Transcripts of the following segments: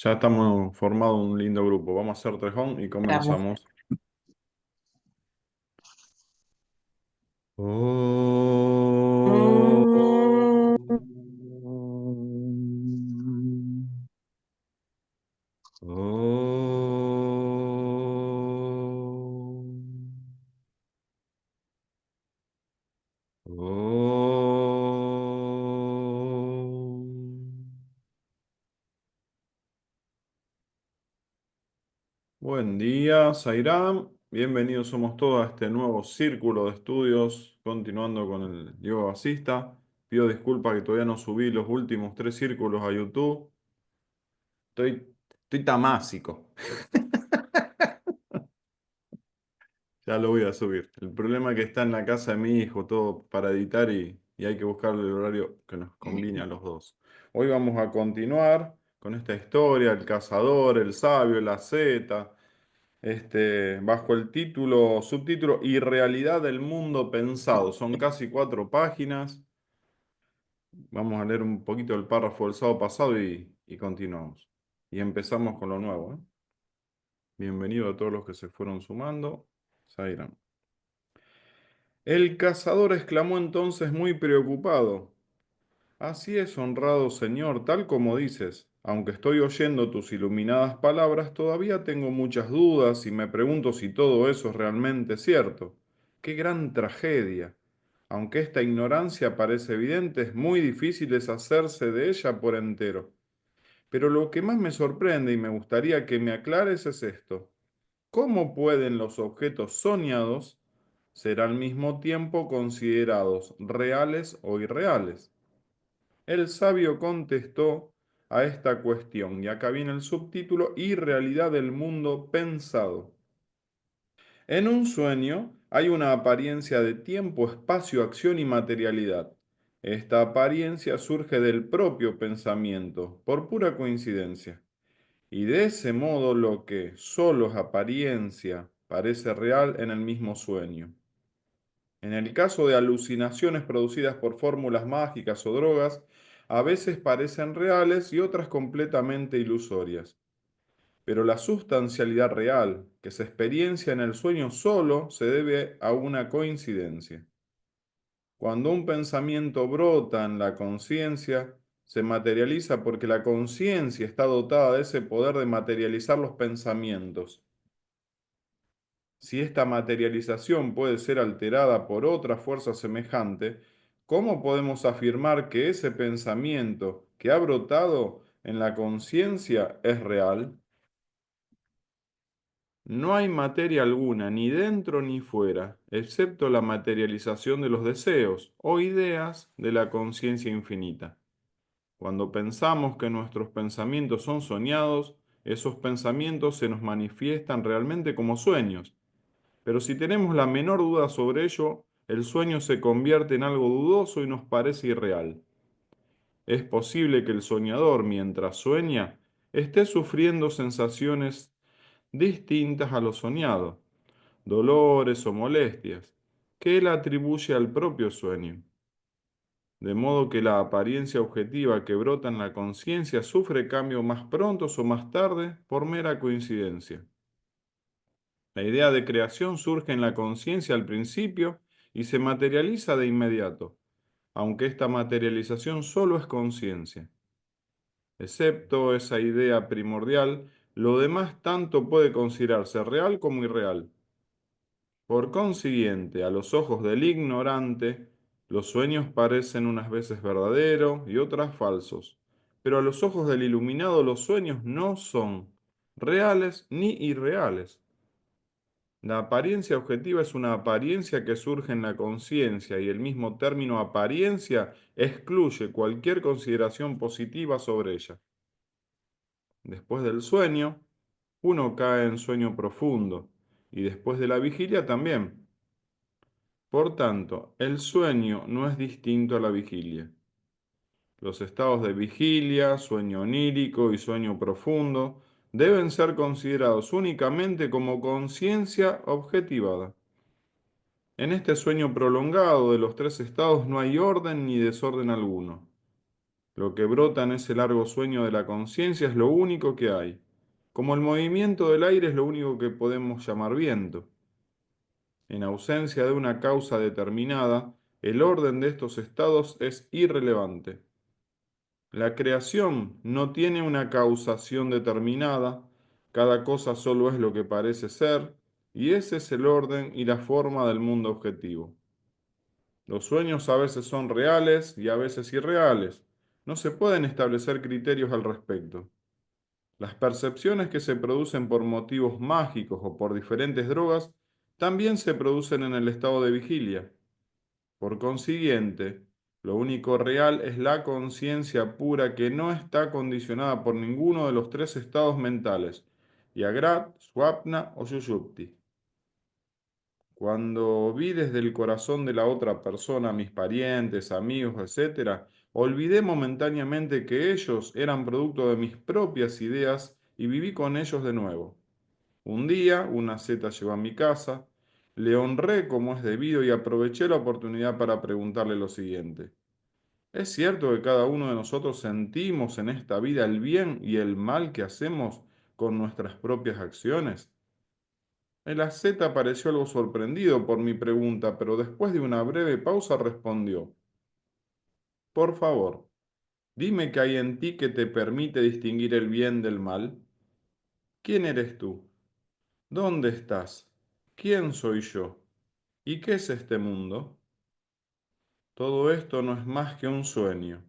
Ya estamos formado un lindo grupo. Vamos a hacer trejón y Vamos. comenzamos. Oh, Mm, oh, oh. Buen día, Sairam. Bienvenidos somos todos a este nuevo círculo de estudios, continuando con el yoga basista. Pido disculpas que todavía no subí los últimos tres círculos a YouTube. Estoy tamásico. Ya lo voy a subir. El problema es que está en la casa de mi hijo todo para editar y hay que buscarle el horario que nos conviene a los dos. Hoy vamos a continuar con esta historia, el cazador, el sabio, la zeta, bajo el título, subtítulo Irrealidad del mundo pensado. Son casi 4 páginas. Vamos a leer un poquito el párrafo del sábado pasado y continuamos. Y empezamos con lo nuevo, ¿eh? Bienvenido a todos los que se fueron sumando. Sairan. El cazador exclamó entonces muy preocupado. Así es, honrado señor, tal como dices. Aunque estoy oyendo tus iluminadas palabras, todavía tengo muchas dudas y me pregunto si todo eso es realmente cierto. ¡Qué gran tragedia! Aunque esta ignorancia parece evidente, es muy difícil deshacerse de ella por entero. Pero lo que más me sorprende y me gustaría que me aclares es esto. ¿Cómo pueden los objetos soñados ser al mismo tiempo considerados reales o irreales? El sabio contestó a esta cuestión, y acá viene el subtítulo, Irrealidad del mundo pensado. En un sueño hay una apariencia de tiempo, espacio, acción y materialidad. Esta apariencia surge del propio pensamiento, por pura coincidencia. Y de ese modo lo que solo es apariencia parece real en el mismo sueño. En el caso de alucinaciones producidas por fórmulas mágicas o drogas, a veces parecen reales y otras completamente ilusorias. Pero la sustancialidad real, que se experiencia en el sueño, solo se debe a una coincidencia. Cuando un pensamiento brota en la conciencia, se materializa porque la conciencia está dotada de ese poder de materializar los pensamientos. Si esta materialización puede ser alterada por otra fuerza semejante, ¿cómo podemos afirmar que ese pensamiento que ha brotado en la conciencia es real? No hay materia alguna, ni dentro ni fuera, excepto la materialización de los deseos o ideas de la conciencia infinita. Cuando pensamos que nuestros pensamientos son soñados, esos pensamientos se nos manifiestan realmente como sueños. Pero si tenemos la menor duda sobre ello, el sueño se convierte en algo dudoso y nos parece irreal. Es posible que el soñador, mientras sueña, esté sufriendo sensaciones distintas a lo soñado, dolores o molestias, que él atribuye al propio sueño. De modo que la apariencia objetiva que brota en la conciencia sufre cambio más prontos o más tarde por mera coincidencia. La idea de creación surge en la conciencia al principio y se materializa de inmediato, aunque esta materialización solo es conciencia. Excepto esa idea primordial, lo demás tanto puede considerarse real como irreal. Por consiguiente, a los ojos del ignorante, los sueños parecen unas veces verdaderos y otras falsos, pero a los ojos del iluminado los sueños no son reales ni irreales. La apariencia objetiva es una apariencia que surge en la conciencia y el mismo término apariencia excluye cualquier consideración positiva sobre ella. Después del sueño, uno cae en sueño profundo y después de la vigilia también. Por tanto, el sueño no es distinto a la vigilia. Los estados de vigilia, sueño onírico y sueño profundo deben ser considerados únicamente como conciencia objetivada. En este sueño prolongado de los tres estados no hay orden ni desorden alguno. Lo que brota en ese largo sueño de la conciencia es lo único que hay. Como el movimiento del aire es lo único que podemos llamar viento. En ausencia de una causa determinada, el orden de estos estados es irrelevante. La creación no tiene una causación determinada, cada cosa solo es lo que parece ser, y ese es el orden y la forma del mundo objetivo. Los sueños a veces son reales y a veces irreales. No se pueden establecer criterios al respecto. Las percepciones que se producen por motivos mágicos o por diferentes drogas también se producen en el estado de vigilia. Por consiguiente, lo único real es la conciencia pura que no está condicionada por ninguno de los tres estados mentales, Yagrat, Swapna o Sushupti. Cuando vi desde el corazón de la otra persona, mis parientes, amigos, etcétera, olvidé momentáneamente que ellos eran producto de mis propias ideas y viví con ellos de nuevo. Un día, una zeta llegó a mi casa, le honré como es debido y aproveché la oportunidad para preguntarle lo siguiente. ¿Es cierto que cada uno de nosotros sentimos en esta vida el bien y el mal que hacemos con nuestras propias acciones? El asceta pareció algo sorprendido por mi pregunta, pero después de una breve pausa respondió, por favor, dime qué hay en ti que te permite distinguir el bien del mal. ¿Quién eres tú? ¿Dónde estás? ¿Quién soy yo? ¿Y qué es este mundo? Todo esto no es más que un sueño.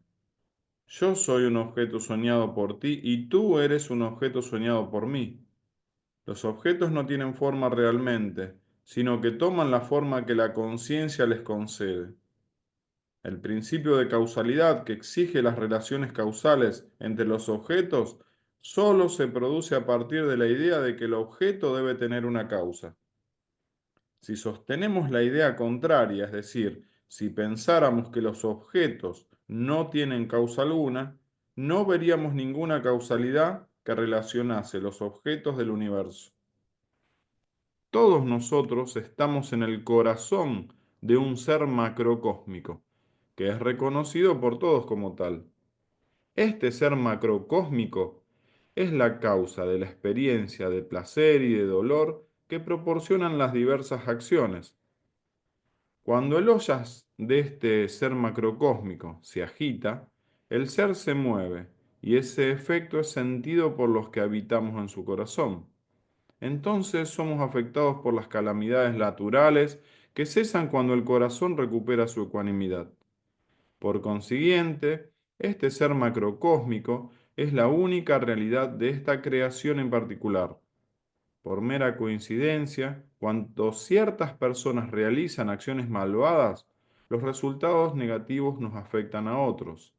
Yo soy un objeto soñado por ti y tú eres un objeto soñado por mí. Los objetos no tienen forma realmente, sino que toman la forma que la conciencia les concede. El principio de causalidad que exige las relaciones causales entre los objetos solo se produce a partir de la idea de que el objeto debe tener una causa. Si sostenemos la idea contraria, es decir, si pensáramos que los objetos no tienen causa alguna, no veríamos ninguna causalidad que relacionase los objetos del universo. Todos nosotros estamos en el corazón de un ser macrocósmico, que es reconocido por todos como tal. Este ser macrocósmico es la causa de la experiencia de placer y de dolor que proporcionan las diversas acciones. Cuando el hoyas de este ser macrocósmico se agita, el ser se mueve y ese efecto es sentido por los que habitamos en su corazón. Entonces somos afectados por las calamidades naturales que cesan cuando el corazón recupera su ecuanimidad. Por consiguiente, este ser macrocósmico es la única realidad de esta creación en particular. Por mera coincidencia, cuando ciertas personas realizan acciones malvadas, los resultados negativos nos afectan a otros.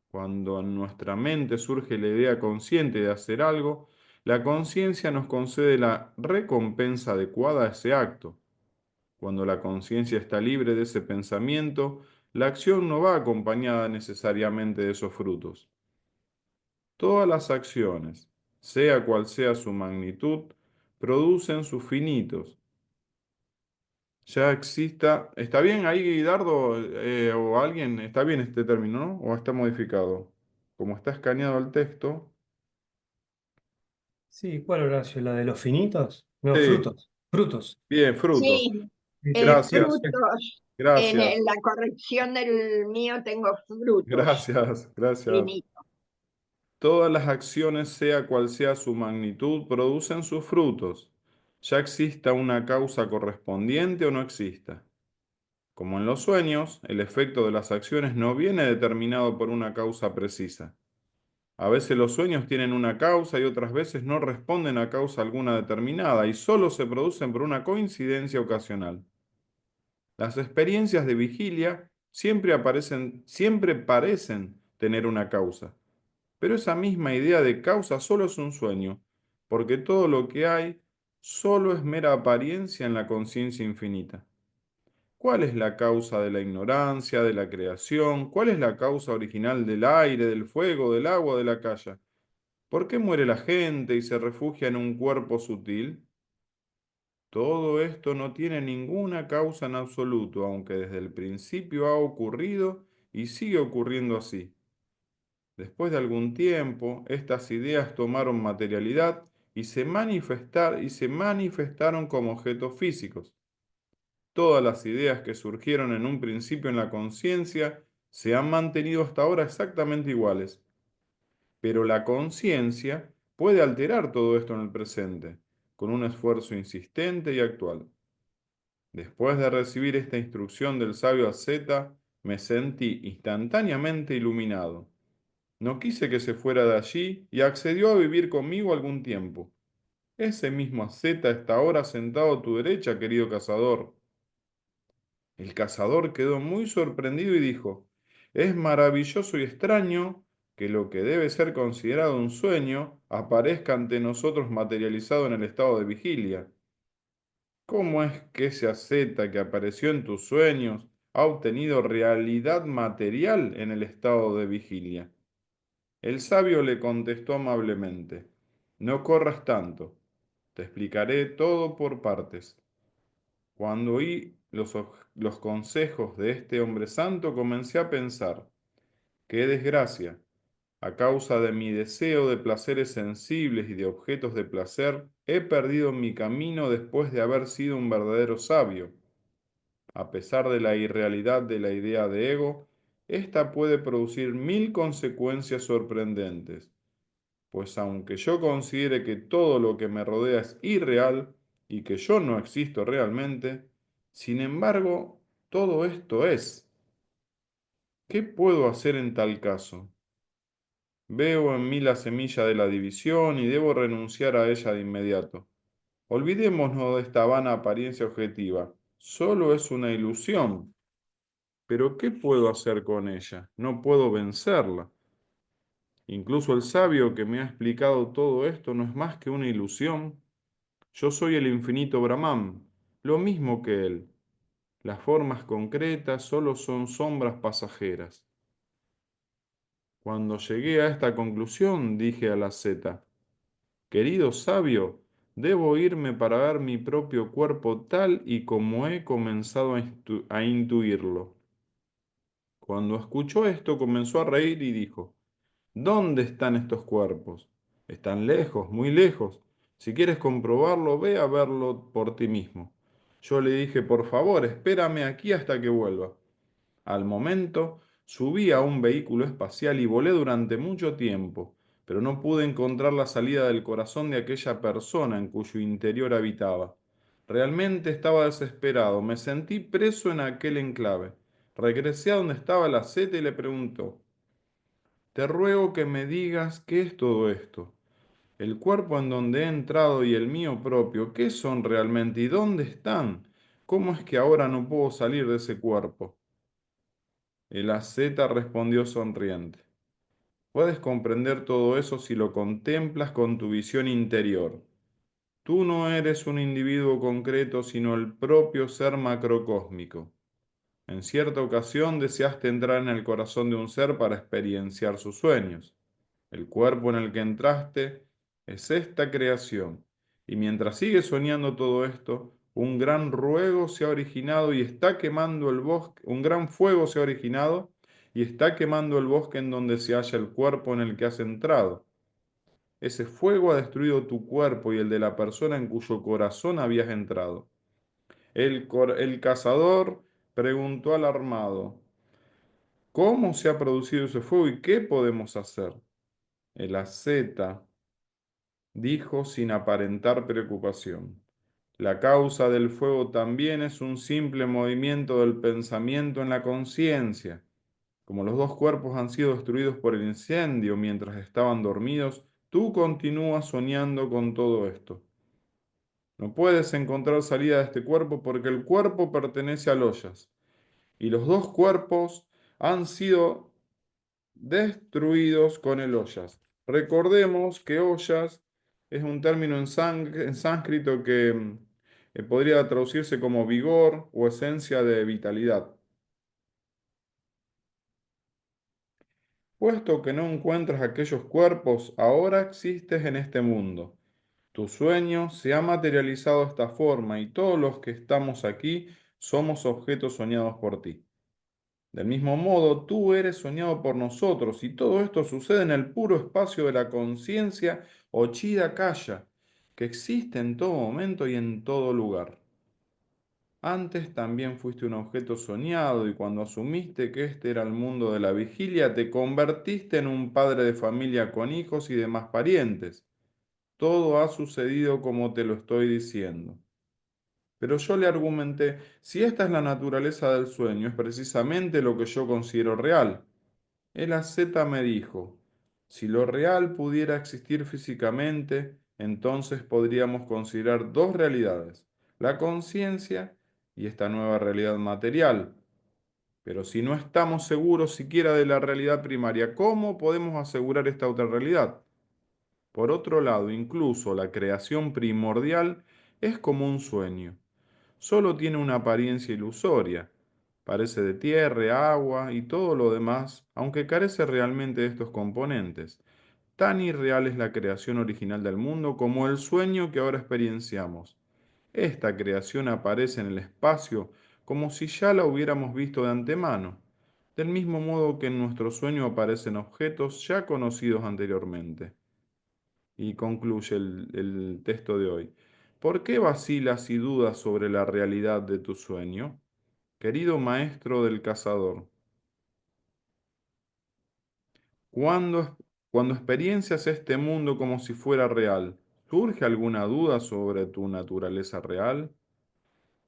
Cuando en nuestra mente surge la idea consciente de hacer algo, la conciencia nos concede la recompensa adecuada a ese acto. Cuando la conciencia está libre de ese pensamiento, la acción no va acompañada necesariamente de esos frutos. Todas las acciones, sea cual sea su magnitud, producen sus finitos. Ya exista. ¿Está bien ahí, Guidardo, o alguien? ¿Está bien este término, no? ¿O está modificado? Como está escaneado el texto. Sí, ¿cuál Horacio? ¿La de los finitos? No, Sí, frutos. Frutos. bien, frutos. Sí, Sí, sí, sí. Gracias, frutos. gracias, En la corrección del mío tengo frutos. gracias, gracias. Finito. Todas las acciones, sea cual sea su magnitud, producen sus frutos, ya exista una causa correspondiente o no exista. Como en los sueños, el efecto de las acciones no viene determinado por una causa precisa. A veces los sueños tienen una causa y otras veces no responden a causa alguna determinada y solo se producen por una coincidencia ocasional. Las experiencias de vigilia siempre parecen tener una causa, pero esa misma idea de causa solo es un sueño, porque todo lo que hay solo es mera apariencia en la conciencia infinita. ¿Cuál es la causa de la ignorancia, de la creación? ¿Cuál es la causa original del aire, del fuego, del agua, de la calle? ¿Por qué muere la gente y se refugia en un cuerpo sutil? Todo esto no tiene ninguna causa en absoluto, aunque desde el principio ha ocurrido y sigue ocurriendo así. Después de algún tiempo, estas ideas tomaron materialidad y se manifestaron como objetos físicos. Todas las ideas que surgieron en un principio en la conciencia se han mantenido hasta ahora exactamente iguales. Pero la conciencia puede alterar todo esto en el presente, con un esfuerzo insistente y actual. Después de recibir esta instrucción del sabio asceta, me sentí instantáneamente iluminado. No quise que se fuera de allí y accedió a vivir conmigo algún tiempo. Ese mismo asceta está ahora sentado a tu derecha, querido cazador. El cazador quedó muy sorprendido y dijo, es maravilloso y extraño que lo que debe ser considerado un sueño aparezca ante nosotros materializado en el estado de vigilia. ¿Cómo es que ese asceta que apareció en tus sueños ha obtenido realidad material en el estado de vigilia? El sabio le contestó amablemente, no corras tanto, te explicaré todo por partes. Cuando oí los consejos de este hombre santo, comencé a pensar, qué desgracia, a causa de mi deseo de placeres sensibles y de objetos de placer, he perdido mi camino después de haber sido un verdadero sabio. A pesar de la irrealidad de la idea de ego, esta puede producir mil consecuencias sorprendentes, pues aunque yo considere que todo lo que me rodea es irreal y que yo no existo realmente, sin embargo, todo esto es. ¿Qué puedo hacer en tal caso? Veo en mí la semilla de la división y debo renunciar a ella de inmediato. Olvidémonos de esta vana apariencia objetiva. Solo es una ilusión. Pero ¿qué puedo hacer con ella? No puedo vencerla. Incluso el sabio que me ha explicado todo esto no es más que una ilusión. Yo soy el infinito Brahman, lo mismo que él. Las formas concretas solo son sombras pasajeras. Cuando llegué a esta conclusión, dije a la Zeta, querido sabio, debo irme para ver mi propio cuerpo tal y como he comenzado a intuirlo. Cuando escuchó esto, comenzó a reír y dijo, ¿dónde están estos cuerpos? Están lejos, muy lejos. Si quieres comprobarlo, ve a verlo por ti mismo. Yo le dije, por favor, espérame aquí hasta que vuelva. Al momento, subí a un vehículo espacial y volé durante mucho tiempo, pero no pude encontrar la salida del corazón de aquella persona en cuyo interior habitaba. Realmente estaba desesperado, me sentí preso en aquel enclave. Regresé a donde estaba la seta y le preguntó, te ruego que me digas qué es todo esto. El cuerpo en donde he entrado y el mío propio, ¿qué son realmente y dónde están? ¿Cómo es que ahora no puedo salir de ese cuerpo? El asceta respondió sonriente. Puedes comprender todo eso si lo contemplas con tu visión interior. Tú no eres un individuo concreto, sino el propio ser macrocósmico. En cierta ocasión deseaste entrar en el corazón de un ser para experienciar sus sueños. El cuerpo en el que entraste es esta creación. Y mientras sigues soñando todo esto, un gran ruego se ha originado y está quemando el bosque, un gran fuego se ha originado y está quemando el bosque en donde se halla el cuerpo en el que has entrado. Ese fuego ha destruido tu cuerpo y el de la persona en cuyo corazón habías entrado. El cazador preguntó alarmado, ¿cómo se ha producido ese fuego y qué podemos hacer? El asceta dijo sin aparentar preocupación. La causa del fuego también es un simple movimiento del pensamiento en la conciencia. Como los dos cuerpos han sido destruidos por el incendio mientras estaban dormidos, tú continúas soñando con todo esto. No puedes encontrar salida de este cuerpo porque el cuerpo pertenece a Loyas y los dos cuerpos han sido destruidos con el Ollas. Recordemos que Ollas es un término en sánscrito que podría traducirse como vigor o esencia de vitalidad. Puesto que no encuentras aquellos cuerpos, ahora existes en este mundo. Tu sueño se ha materializado de esta forma y todos los que estamos aquí somos objetos soñados por ti. Del mismo modo, tú eres soñado por nosotros y todo esto sucede en el puro espacio de la conciencia o Chitta-Kaya, que existe en todo momento y en todo lugar. Antes también fuiste un objeto soñado y cuando asumiste que este era el mundo de la vigilia, te convertiste en un padre de familia con hijos y demás parientes. Todo ha sucedido como te lo estoy diciendo. Pero yo le argumenté, si esta es la naturaleza del sueño, es precisamente lo que yo considero real. El asceta me dijo, si lo real pudiera existir físicamente, entonces podríamos considerar dos realidades, la conciencia y esta nueva realidad material. Pero si no estamos seguros siquiera de la realidad primaria, ¿cómo podemos asegurar esta otra realidad? Por otro lado, incluso la creación primordial es como un sueño. Solo tiene una apariencia ilusoria. Parece de tierra, agua y todo lo demás, aunque carece realmente de estos componentes. Tan irreal es la creación original del mundo como el sueño que ahora experienciamos. Esta creación aparece en el espacio como si ya la hubiéramos visto de antemano, del mismo modo que en nuestro sueño aparecen objetos ya conocidos anteriormente. Y concluye el texto de hoy. ¿Por qué vacilas y dudas sobre la realidad de tu sueño? Querido maestro del cazador, cuando, cuando experiencias este mundo como si fuera real, ¿surge alguna duda sobre tu naturaleza real?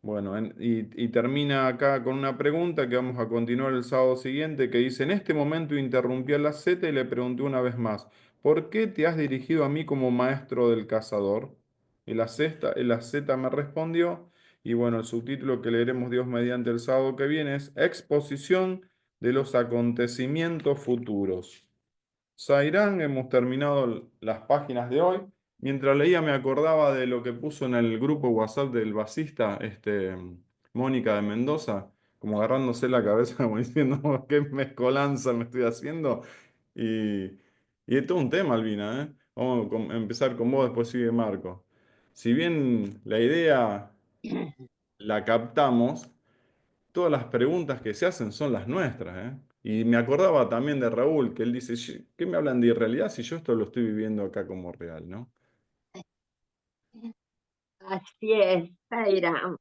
Bueno, y termina acá con una pregunta que vamos a continuar el sábado siguiente, que dice, en este momento interrumpí a la Z y le pregunté una vez más, ¿por qué te has dirigido a mí como maestro del cazador? Y la Z me respondió, y bueno, el subtítulo que leeremos Dios mediante el sábado que viene es Exposición de los acontecimientos futuros. Zairán, hemos terminado las páginas de hoy. Mientras leía me acordaba de lo que puso en el grupo WhatsApp del basista, Mónica de Mendoza, como agarrándose la cabeza, como diciendo, qué mezcolanza me estoy haciendo. Y, y es todo un tema, Albina, ¿eh? Vamos a empezar con vos, después sigue Marco. Si bien la idea la captamos, todas las preguntas que se hacen son las nuestras, ¿eh? Y me acordaba también de Raúl, que él dice, ¿qué me hablan de irrealidad si yo esto lo estoy viviendo acá como real, ¿no? Así es, Zaira.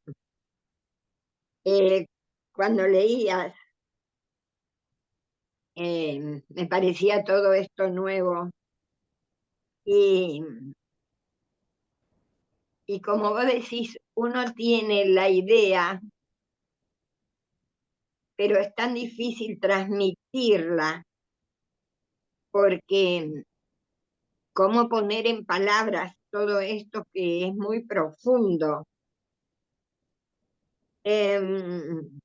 Eh, Cuando leías, me parecía todo esto nuevo y, y como vos decís, uno tiene la idea, pero es tan difícil transmitirla porque cómo poner en palabras todo esto que es muy profundo. Em,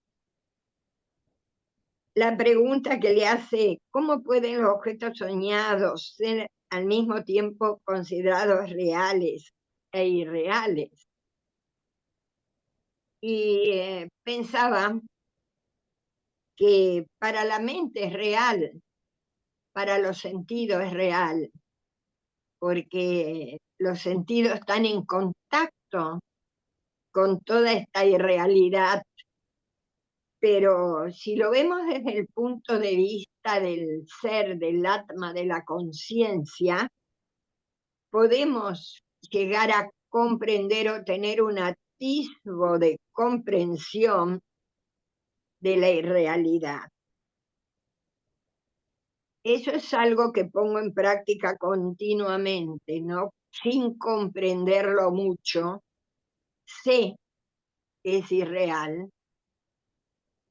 la pregunta que le hace, ¿cómo pueden los objetos soñados ser al mismo tiempo considerados reales e irreales? Y pensaba que para la mente es real, para los sentidos es real, porque los sentidos están en contacto con toda esta irrealidad, pero si lo vemos desde el punto de vista del ser, del atma, de la conciencia, podemos llegar a comprender o tener un atisbo de comprensión de la irrealidad. Eso es algo que pongo en práctica continuamente, ¿no? Sin comprenderlo mucho, sé que es irreal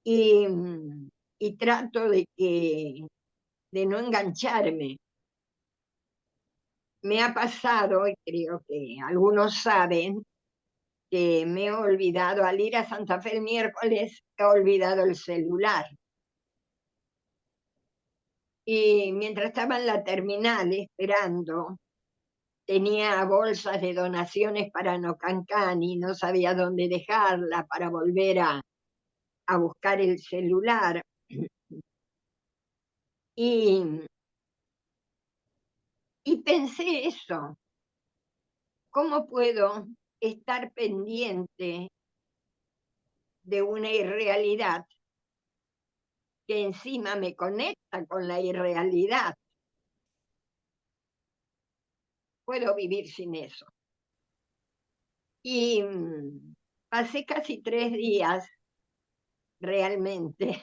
y, y trato de no engancharme. Me ha pasado, y creo que algunos saben, que me he olvidado, al ir a Santa Fe el miércoles, he olvidado el celular. Y mientras estaba en la terminal esperando, tenía bolsas de donaciones para Nocancán y no sabía dónde dejarla para volver a buscar el celular. Y, y pensé eso, ¿cómo puedo estar pendiente de una irrealidad que encima me conecta con la irrealidad. Puedo vivir sin eso. Y pasé casi 3 días realmente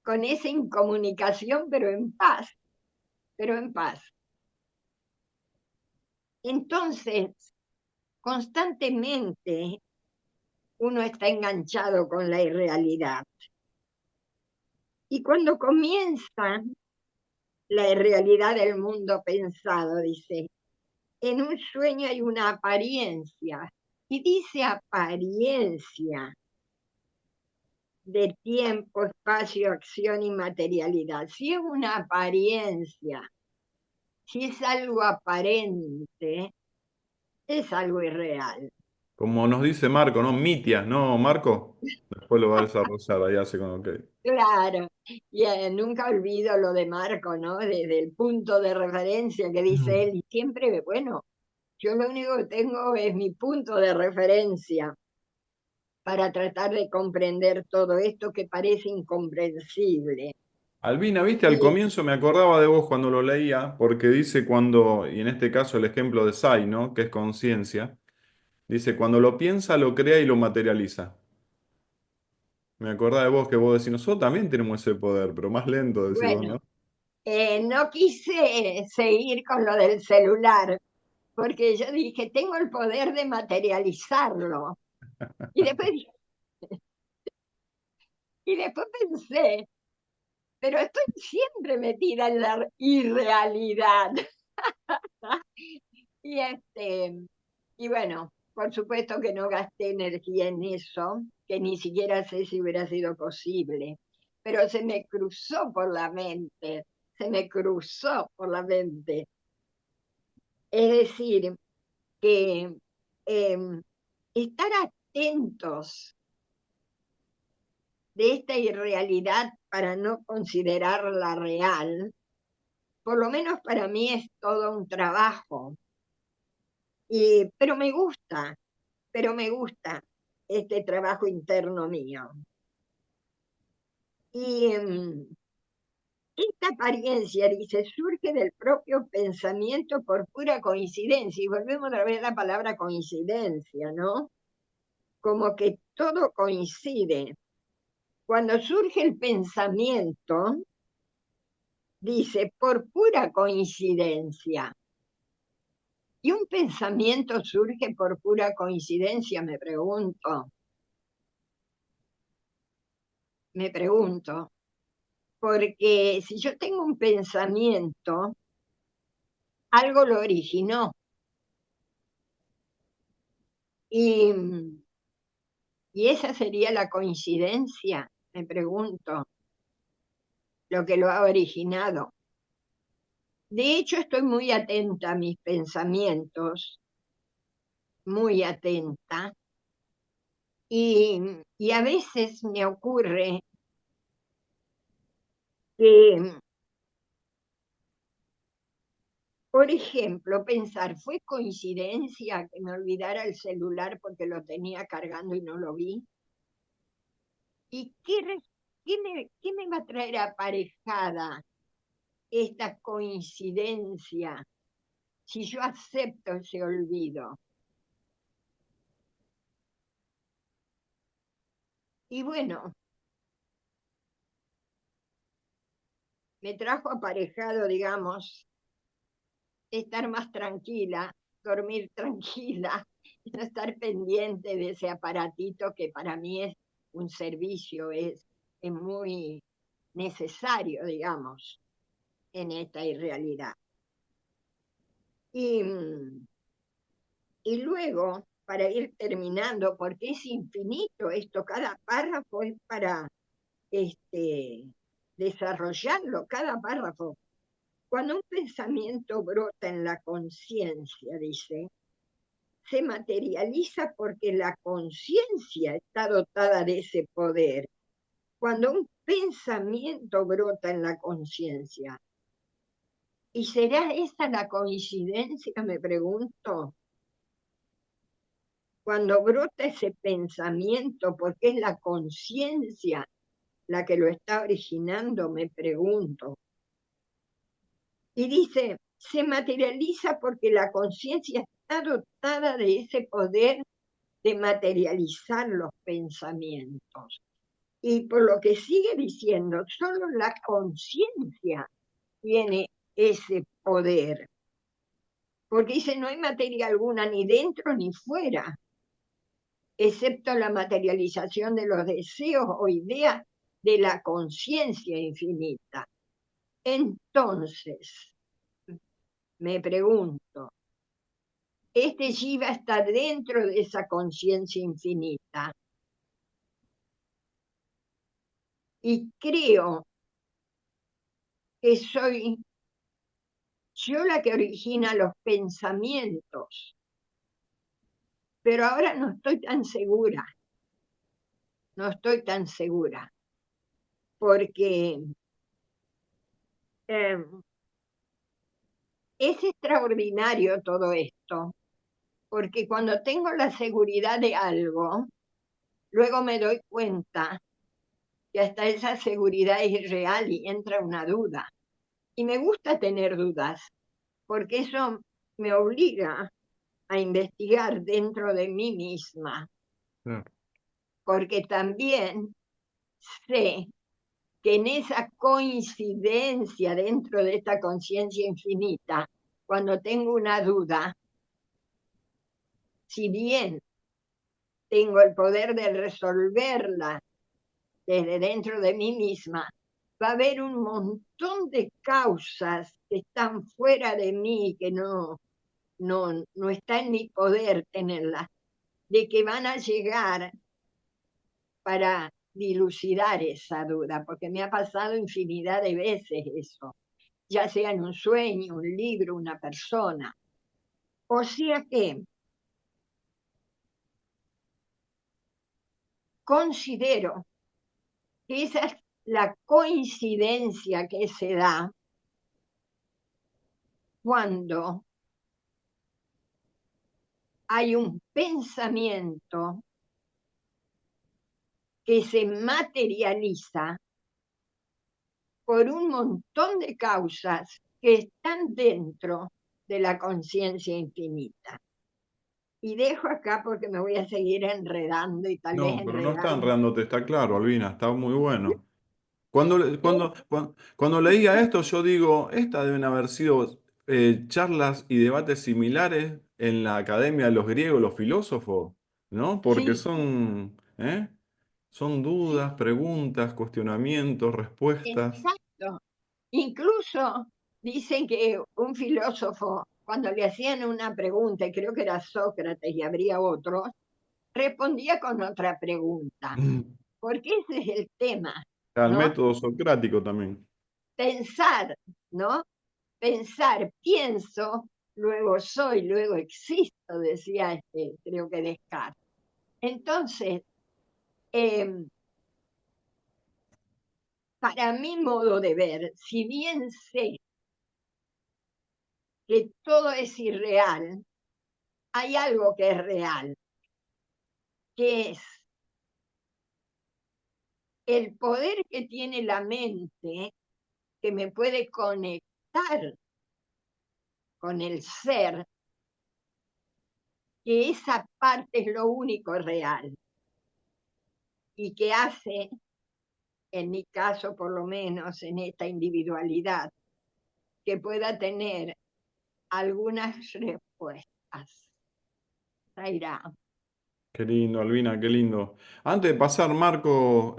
con esa incomunicación, pero en paz, pero en paz. Entonces, constantemente uno está enganchado con la irrealidad. Y cuando comienza la irrealidad del mundo pensado, dice, en un sueño hay una apariencia, y dice apariencia de tiempo, espacio, acción y materialidad. Si es una apariencia, si es algo aparente, es algo irreal. Como nos dice Marco, ¿no? Mitias, ¿no, Marco? Después lo va a desarrollar, ahí hace con OK. Claro, y nunca olvido lo de Marco, ¿no? Desde el punto de referencia que dice él, y siempre, bueno, yo lo único que tengo es mi punto de referencia para tratar de comprender todo esto que parece incomprensible. Albina, viste, al Y comienzo me acordaba de vos cuando lo leía, porque dice cuando, y en este caso el ejemplo de Sai, ¿no? Que es conciencia, dice, cuando lo piensa, lo crea y lo materializa. Me acordaba de vos que vos decís, nosotros también tenemos ese poder, pero más lento, decís vos, bueno, ¿no? no quise seguir con lo del celular, porque yo dije, tengo el poder de materializarlo. Y después, y después pensé, pero estoy siempre metida en la irrealidad. Y, y bueno, por supuesto que no gasté energía en eso, que ni siquiera sé si hubiera sido posible, pero se me cruzó por la mente, se me cruzó por la mente. Es decir, que eh, estar atentos de esta irrealidad para no considerarla real, por lo menos para mí es todo un trabajo. Pero me gusta este trabajo interno mío. Y esta apariencia, dice, surge del propio pensamiento por pura coincidencia. Y volvemos a ver la palabra coincidencia, ¿no? Como que todo coincide. Cuando surge el pensamiento, dice, por pura coincidencia. ¿Y un pensamiento surge por pura coincidencia? Me pregunto. Porque si yo tengo un pensamiento, algo lo originó. Y, y esa sería la coincidencia, me pregunto, lo que lo ha originado. De hecho, estoy muy atenta a mis pensamientos, muy atenta, y a veces me ocurre que, por ejemplo, pensar, ¿fue coincidencia que me olvidara el celular porque lo tenía cargando y no lo vi? ¿Y qué me va a traer aparejada esta coincidencia si yo acepto ese olvido? Y bueno, me trajo aparejado, digamos, estar más tranquila, dormir tranquila, no estar pendiente de ese aparatito que para mí es un servicio, es muy necesario, digamos, en esta irrealidad. Y, y luego, para ir terminando, porque es infinito esto, cada párrafo es para desarrollarlo, cada párrafo. Cuando un pensamiento brota en la conciencia, dice, se materializa porque la conciencia está dotada de ese poder. Cuando un pensamiento brota en la conciencia, ¿y será esa la coincidencia, me pregunto? cuando brota ese pensamiento, porque es la conciencia la que lo está originando, me pregunto. Y dice, se materializa porque la conciencia está dotada de ese poder de materializar los pensamientos. Y por lo que sigue diciendo, solo la conciencia tiene ese poder. Porque dice, no hay materia alguna ni dentro ni fuera, excepto la materialización de los deseos o ideas de la conciencia infinita. Entonces, me pregunto, este Jiva está dentro de esa conciencia infinita y creo que soy yo la que origina los pensamientos, pero ahora no estoy tan segura, no estoy tan segura, porque eh, es extraordinario todo esto, porque cuando tengo la seguridad de algo, luego me doy cuenta que hasta esa seguridad es irreal y entra una duda. Y me gusta tener dudas, porque eso me obliga a investigar dentro de mí misma, Claro. porque también sé que en esa coincidencia dentro de esta conciencia infinita, cuando tengo una duda, si bien tengo el poder de resolverla desde dentro de mí misma, va a haber un montón de causas que están fuera de mí, que no está en mi poder tenerlas, de que van a llegar para dilucidar esa duda, porque me ha pasado infinidad de veces eso, ya sea en un sueño, un libro, una persona. O sea que considero que esa es la coincidencia que se da cuando hay un pensamiento que se materializa por un montón de causas que están dentro de la conciencia infinita. Y dejo acá porque me voy a seguir enredando y tal vez No, pero no está enredando. enredándote, está claro, Albina, está muy bueno. Cuando leía esto, yo digo, estas deben haber sido charlas y debates similares en la academia de los griegos, los filósofos, ¿no? Porque Sí, son sí, dudas, preguntas, cuestionamientos, respuestas. exacto. Incluso dicen que un filósofo, cuando le hacían una pregunta, y creo que era Sócrates y habría otros, respondía con otra pregunta, porque ese es el tema, Al ¿no? método socrático también. Pensar, ¿no? Pensar, pienso, luego soy, luego existo, decía creo que Descartes. Entonces, eh, para mi modo de ver, si bien sé que todo es irreal, hay algo que es real, que es el poder que tiene la mente, que me puede conectar con el ser, que esa parte es lo único real y que hace, en mi caso por lo menos, en esta individualidad, que pueda tener algunas respuestas. Zaira. Qué lindo, Albina, qué lindo. Antes de pasar, Marco,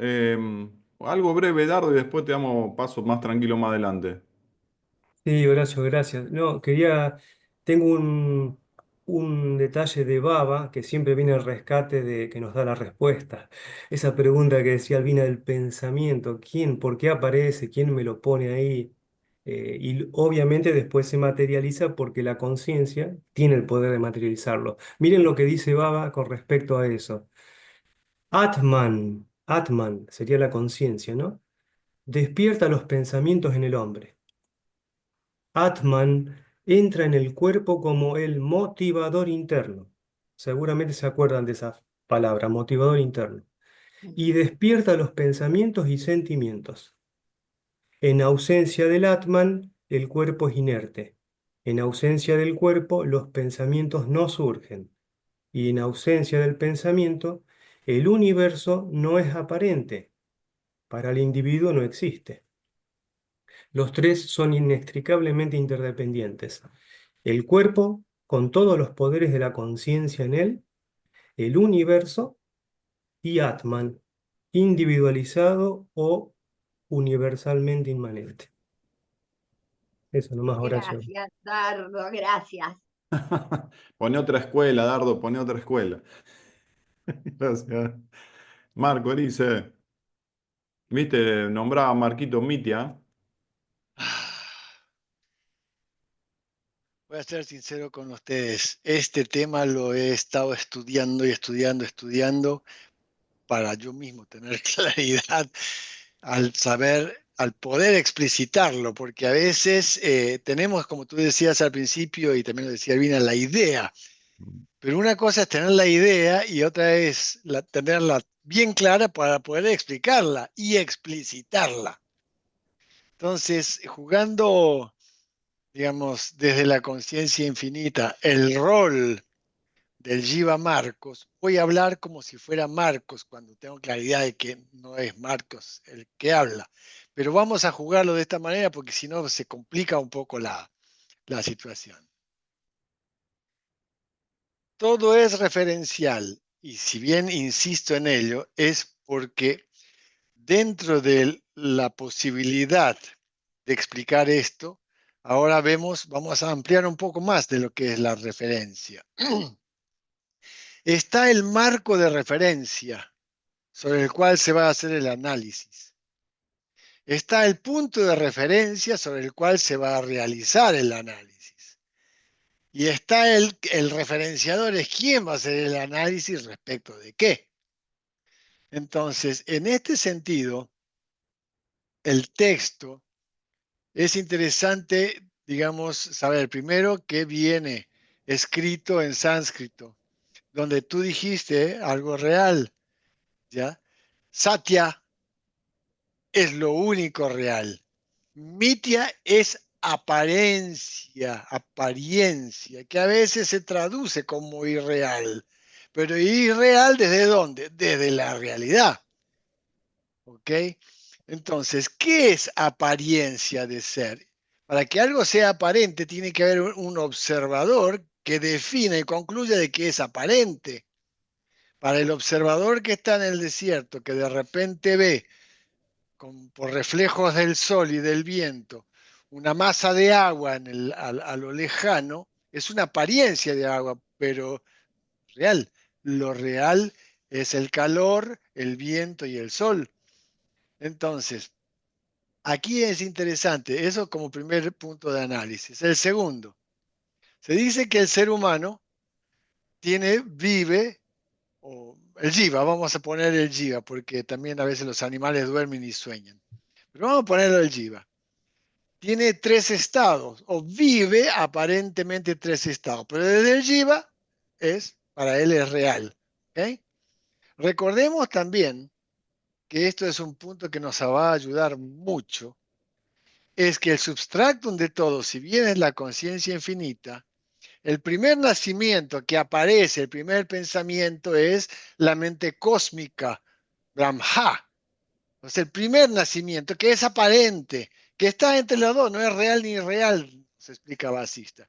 algo breve, Dardo, y después te damos paso más tranquilo más adelante. Sí, Horacio, gracias. No, tengo un detalle de Baba que siempre viene al rescate de que nos da la respuesta. Esa pregunta que decía Albina del pensamiento, ¿quién, por qué aparece, quién me lo pone ahí? Y obviamente después se materializa porque la conciencia tiene el poder de materializarlo. Miren lo que dice Baba con respecto a eso. Atman sería la conciencia, ¿no? Despierta los pensamientos en el hombre. Atman entra en el cuerpo como el motivador interno. seguramente se acuerdan de esa palabra, motivador interno, y despierta los pensamientos y sentimientos. En ausencia del Atman, el cuerpo es inerte. En ausencia del cuerpo, los pensamientos no surgen. Y en ausencia del pensamiento, el universo no es aparente. Para el individuo no existe. Los tres son inextricablemente interdependientes. El cuerpo, con todos los poderes de la conciencia en él, el universo y Atman, individualizado o universalmente inmanente. Eso nomás, Horacio. Gracias, Dardo, gracias. Pone otra escuela, Dardo, pone otra escuela. Gracias. Marco dice, viste, nombraba a Marquito Mitia. Voy a ser sincero con ustedes. Este tema lo he estado estudiando y estudiando para yo mismo tener claridad al saber, al poder explicitarlo, porque a veces tenemos, como tú decías al principio y también lo decía Vina, la idea, pero una cosa es tener la idea y otra es tenerla bien clara para poder explicarla y explicitarla. Entonces, jugando, digamos, desde la conciencia infinita, el rol del Jiva Marcos, voy a hablar como si fuera Marcos cuando tengo claridad de que no es Marcos el que habla. Pero vamos a jugarlo de esta manera porque si no se complica un poco la situación. Todo es referencial y si bien insisto en ello, es porque dentro de la posibilidad de explicar esto, ahora vamos a ampliar un poco más de lo que es la referencia. Está el marco de referencia sobre el cual se va a hacer el análisis. Está el punto de referencia sobre el cual se va a realizar el análisis. Y está el referenciador, es quién va a hacer el análisis respecto de qué. Entonces, en este sentido, el texto es interesante, digamos, saber primero que viene escrito en sánscrito, donde tú dijiste algo real, ¿ya? Satya es lo único real. Mitia es apariencia, que a veces se traduce como irreal. Pero irreal ¿desde dónde? Desde la realidad. ¿Ok? Entonces, ¿qué es apariencia de ser? Para que algo sea aparente, tiene que haber un observador que define y concluya de que es aparente. Para el observador que está en el desierto, que de repente ve por reflejos del sol y del viento, una masa de agua a lo lejano, es una apariencia de agua, pero real. Lo real es el calor, el viento y el sol. Entonces, aquí es interesante, eso como primer punto de análisis. El segundo, se dice que el ser humano vive, o el jiva, vamos a poner el jiva, porque también a veces los animales duermen y sueñan. Pero vamos a ponerlo el jiva. Tiene tres estados, o vive aparentemente tres estados, pero desde el Jiva para él es real. ¿Ok? Recordemos también que esto es un punto que nos va a ayudar mucho, es que el substratum de todo, si bien es la conciencia infinita, el primer nacimiento que aparece, el primer pensamiento es la mente cósmica, Brahma. O sea, el primer nacimiento, que es aparente, que está entre los dos, no es real ni irreal, se explica Basista.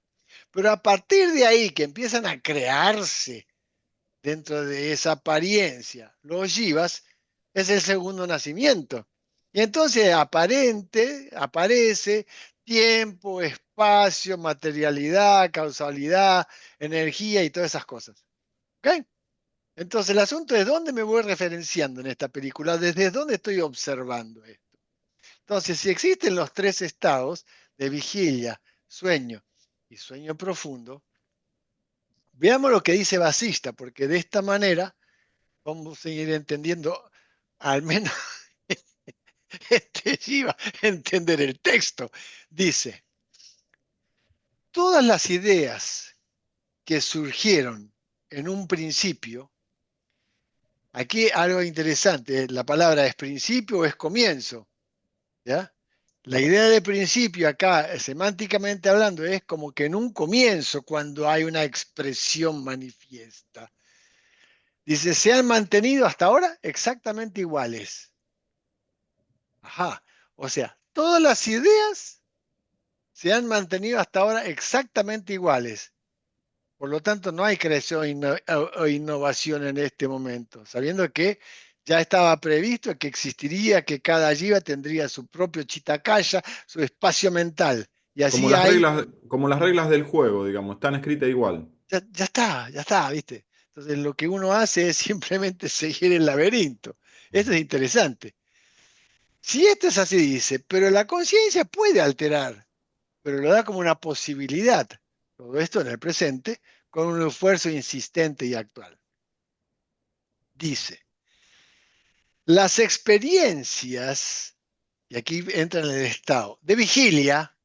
Pero a partir de ahí que empiezan a crearse dentro de esa apariencia los jivas, es el segundo nacimiento. Y entonces aparece tiempo, espacio, materialidad, causalidad, energía y todas esas cosas. ¿Ok? Entonces el asunto es dónde me voy referenciando en esta película, desde dónde estoy observando esto. Entonces, si existen los tres estados de vigilia, sueño y sueño profundo, veamos lo que dice Basista, porque de esta manera vamos a ir entendiendo, al menos iba a entender el texto. Dice, todas las ideas que surgieron en un principio, aquí algo interesante, la palabra es principio o es comienzo, ¿ya? La idea de principio acá, semánticamente hablando, es como que en un comienzo, cuando hay una expresión manifiesta. Dice, se han mantenido hasta ahora exactamente iguales. Ajá. O sea, todas las ideas se han mantenido hasta ahora exactamente iguales. Por lo tanto, no hay creación o innovación en este momento, sabiendo que ya estaba previsto que existiría, que cada jiva tendría su propio chitakaya, su espacio mental. Y así hay, Como las reglas del juego, digamos, están escritas igual. ya está, ¿viste? Entonces, lo que uno hace es simplemente seguir el laberinto. Esto es interesante. Si esto es así, dice, pero la conciencia puede alterar, pero lo da como una posibilidad. Todo esto en el presente, con un esfuerzo insistente y actual. Dice, las experiencias, y aquí entra en el estado de vigilia,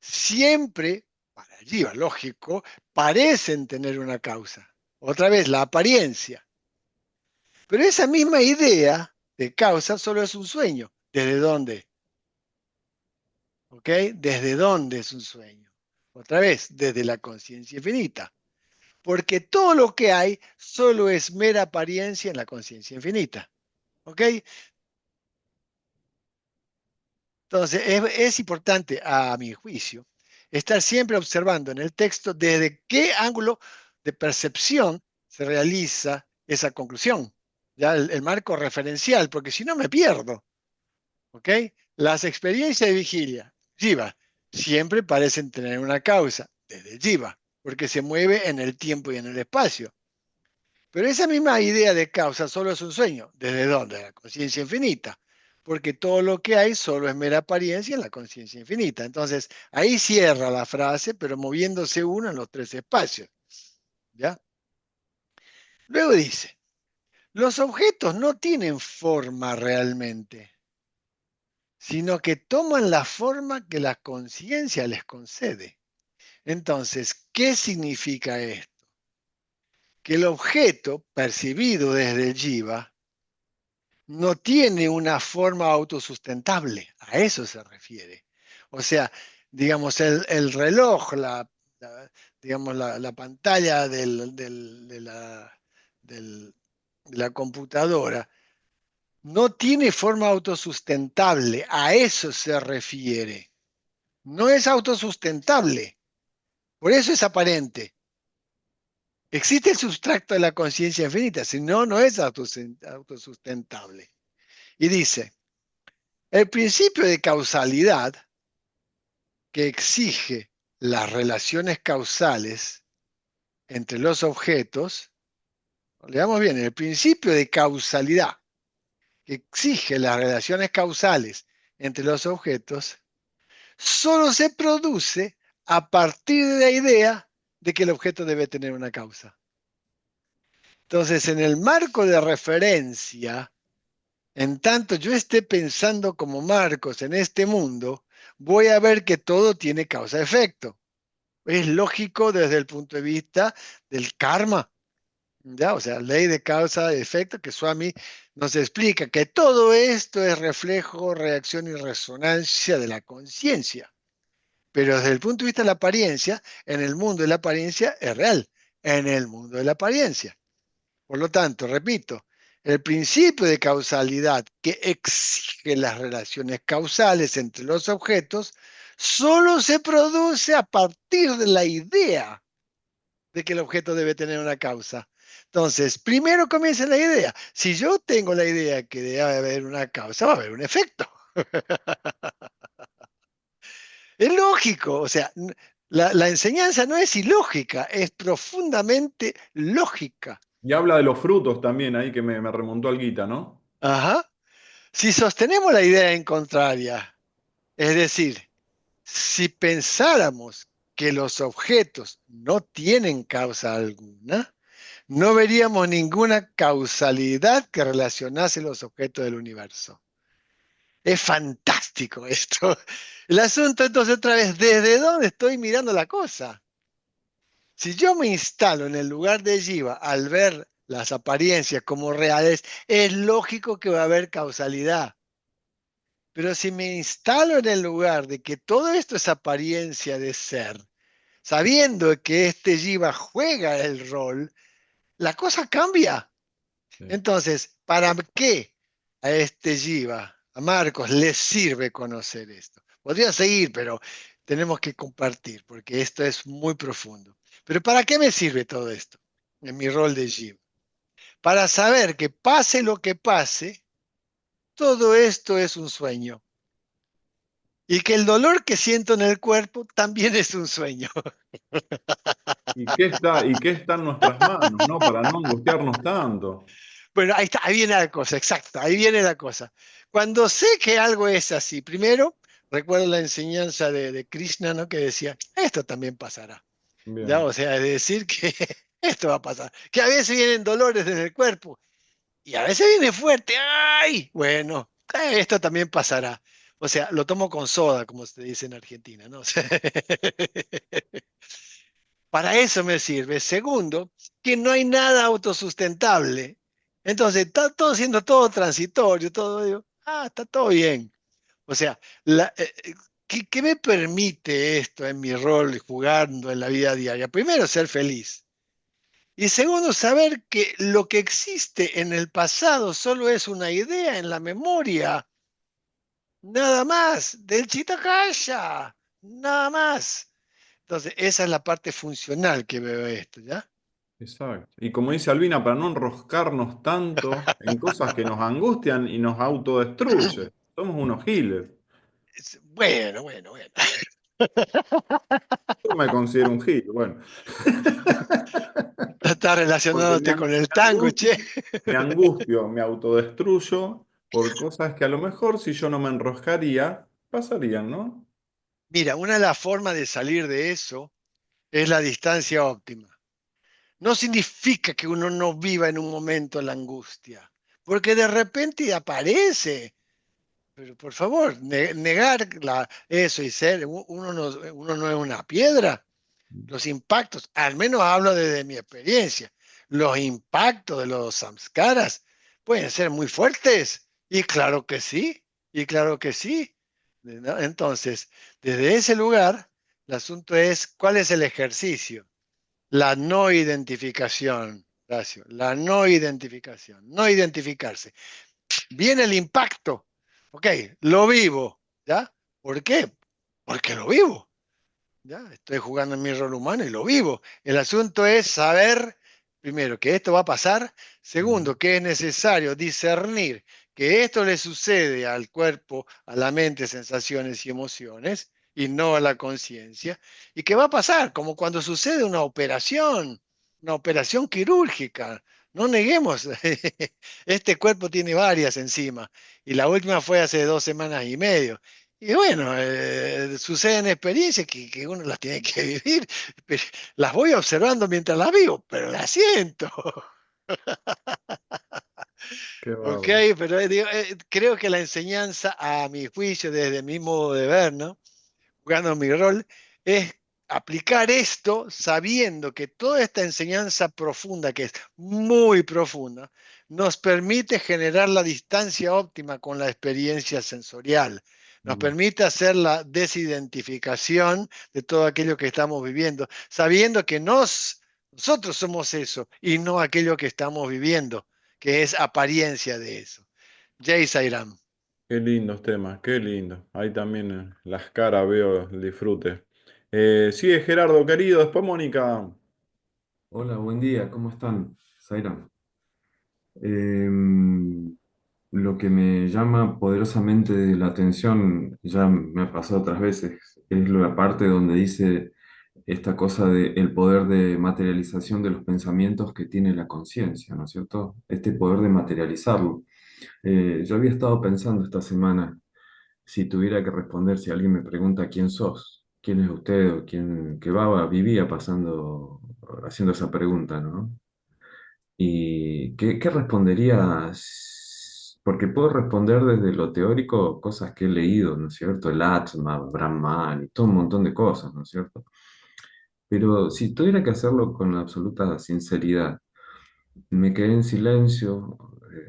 siempre, para el jiva, lógico, parecen tener una causa. Otra vez, la apariencia. Pero esa misma idea de causa solo es un sueño. ¿Desde dónde? ¿Ok? ¿Desde dónde es un sueño? Otra vez, desde la conciencia infinita. Porque todo lo que hay solo es mera apariencia en la conciencia infinita. ¿Ok? Entonces, es importante, a mi juicio, estar siempre observando en el texto desde qué ángulo de percepción se realiza esa conclusión. Ya el marco referencial, porque si no me pierdo. ¿Ok? Las experiencias de vigilia, Jiva, siempre parecen tener una causa, desde Jiva, porque se mueve en el tiempo y en el espacio. Pero esa misma idea de causa solo es un sueño. ¿Desde dónde? La conciencia infinita. Porque todo lo que hay solo es mera apariencia en la conciencia infinita. Entonces, ahí cierra la frase, pero moviéndose uno en los tres espacios. ¿Ya? Luego dice, los objetos no tienen forma realmente, sino que toman la forma que la conciencia les concede. Entonces, ¿qué significa esto? Que el objeto percibido desde el jiva no tiene una forma autosustentable. A eso se refiere. O sea, digamos, el reloj, digamos, la pantalla de la computadora no tiene forma autosustentable. A eso se refiere. No es autosustentable. Por eso es aparente. Existe el sustracto de la conciencia infinita, si no, no es autosustentable. Y dice, el principio de causalidad que exige las relaciones causales entre los objetos, leamos bien, el principio de causalidad que exige las relaciones causales entre los objetos, solo se produce a partir de la idea de que el objeto debe tener una causa. Entonces, en el marco de referencia, en tanto yo esté pensando como Marcos en este mundo, voy a ver que todo tiene causa-efecto. Es lógico desde el punto de vista del karma, ¿ya? O sea, ley de causa-efecto que Swami nos explica que todo esto es reflejo, reacción y resonancia de la conciencia. Pero desde el punto de vista de la apariencia, en el mundo de la apariencia es real, en el mundo de la apariencia. Por lo tanto, repito, el principio de causalidad que exige las relaciones causales entre los objetos solo se produce a partir de la idea de que el objeto debe tener una causa. Entonces, primero comienza la idea. Si yo tengo la idea que debe haber una causa, va a haber un efecto. Es lógico, o sea, la enseñanza no es ilógica, es profundamente lógica. Y habla de los frutos también ahí que me remontó al Gita, ¿no? Ajá. Si sostenemos la idea en contraria, es decir, si pensáramos que los objetos no tienen causa alguna, no veríamos ninguna causalidad que relacionase los objetos del universo. Es fantástico esto. El asunto entonces otra vez, ¿desde dónde estoy mirando la cosa? Si yo me instalo en el lugar de Jiva al ver las apariencias como reales, es lógico que va a haber causalidad. Pero si me instalo en el lugar de que todo esto es apariencia de ser, sabiendo que este Jiva juega el rol, la cosa cambia. Sí. Entonces, ¿para qué a este Jiva, a Marcos, le sirve conocer esto? Podría seguir, pero tenemos que compartir porque esto es muy profundo. Pero ¿para qué me sirve todo esto en mi rol de Jiva? Para saber que pase lo que pase, todo esto es un sueño. Y que el dolor que siento en el cuerpo también es un sueño. Y qué está en nuestras manos, ¿no? Para no angustiarnos tanto. Bueno, ahí está, ahí viene la cosa, exacto, ahí viene la cosa. Cuando sé que algo es así, primero recuerdo la enseñanza de Krishna, ¿no? Que decía, esto también pasará. ¿Ya? Bien. O sea, es decir que esto va a pasar. Que a veces vienen dolores en el cuerpo y a veces viene fuerte. ¡Ay! Bueno, esto también pasará. O sea, lo tomo con soda, como se dice en Argentina, ¿no? O sea, para eso me sirve. Segundo, que no hay nada autosustentable. Entonces, está todo siendo todo transitorio, todo, digo, está todo bien. O sea, ¿qué me permite esto en mi rol jugando en la vida diaria? Primero, ser feliz. Y segundo, saber que lo que existe en el pasado solo es una idea en la memoria. Nada más, del Chitakasha. Nada más. Entonces, esa es la parte funcional que veo esto, ¿ya? Exacto. Y como dice Albina, para no enroscarnos tanto en cosas que nos angustian y nos autodestruye. Somos unos giles. Bueno, bueno, bueno. Yo me considero un gil, bueno. Está Porque relacionándote con el tango, che. me angustio, me autodestruyo por cosas que a lo mejor si yo no me enroscaría, pasarían, ¿no? Mira, una de las formas de salir de eso es la distancia óptima. No significa que uno no viva en un momento la angustia, porque de repente aparece. Pero por favor, negar eso y ser, uno no es una piedra. Los impactos, al menos hablo desde mi experiencia, los impactos de los samskaras pueden ser muy fuertes. Y claro que sí, y claro que sí. ¿No? Entonces, desde ese lugar, el asunto es, ¿cuál es el ejercicio? La no identificación, Horacio, la no identificación, no identificarse. Viene el impacto, ok, lo vivo, ¿ya? ¿Por qué? Porque lo vivo. Ya, estoy jugando en mi rol humano y lo vivo. El asunto es saber, primero, que esto va a pasar. Ujú. Segundo, que es necesario discernir que esto le sucede al cuerpo, a la mente, sensaciones y emociones, y no a la conciencia. Y que va a pasar, como cuando sucede una operación quirúrgica. No neguemos, este cuerpo tiene varias encima, y la última fue hace 2 semanas y medio. Y bueno, suceden experiencias que uno las tiene que vivir, pero las voy observando mientras las vivo, pero las siento. Qué Ok, bárbaro. pero digo, creo que la enseñanza, a mi juicio, desde mi modo de ver, ¿no? Jugando mi rol, es aplicar esto sabiendo que toda esta enseñanza profunda, que es muy profunda, nos permite generar la distancia óptima con la experiencia sensorial. Nos Mm. permite hacer la desidentificación de todo aquello que estamos viviendo, sabiendo que nosotros somos eso y no aquello que estamos viviendo, que es apariencia de eso. Jay Sairam. Qué lindos temas, qué lindo. Ahí también las caras veo el disfrute. Sigue Gerardo, querido, después Mónica. Hola, buen día, ¿cómo están? Zaira. Em, lo que me llama poderosamente la atención, ya me ha pasado otras veces, es la parte donde dice esta cosa de el poder de materialización de los pensamientos que tiene la conciencia, ¿no es cierto? Este poder de materializarlo. Yo había estado pensando esta semana, si tuviera que responder, si alguien me pregunta quién sos, quién es usted o quién, vivía pasando, haciendo esa pregunta, ¿no? ¿Y qué responderías? Porque puedo responder desde lo teórico cosas que he leído, ¿no es cierto? El Atma, Brahman y todo un montón de cosas, ¿no es cierto? pero si tuviera que hacerlo con absoluta sinceridad, me quedé en silencio,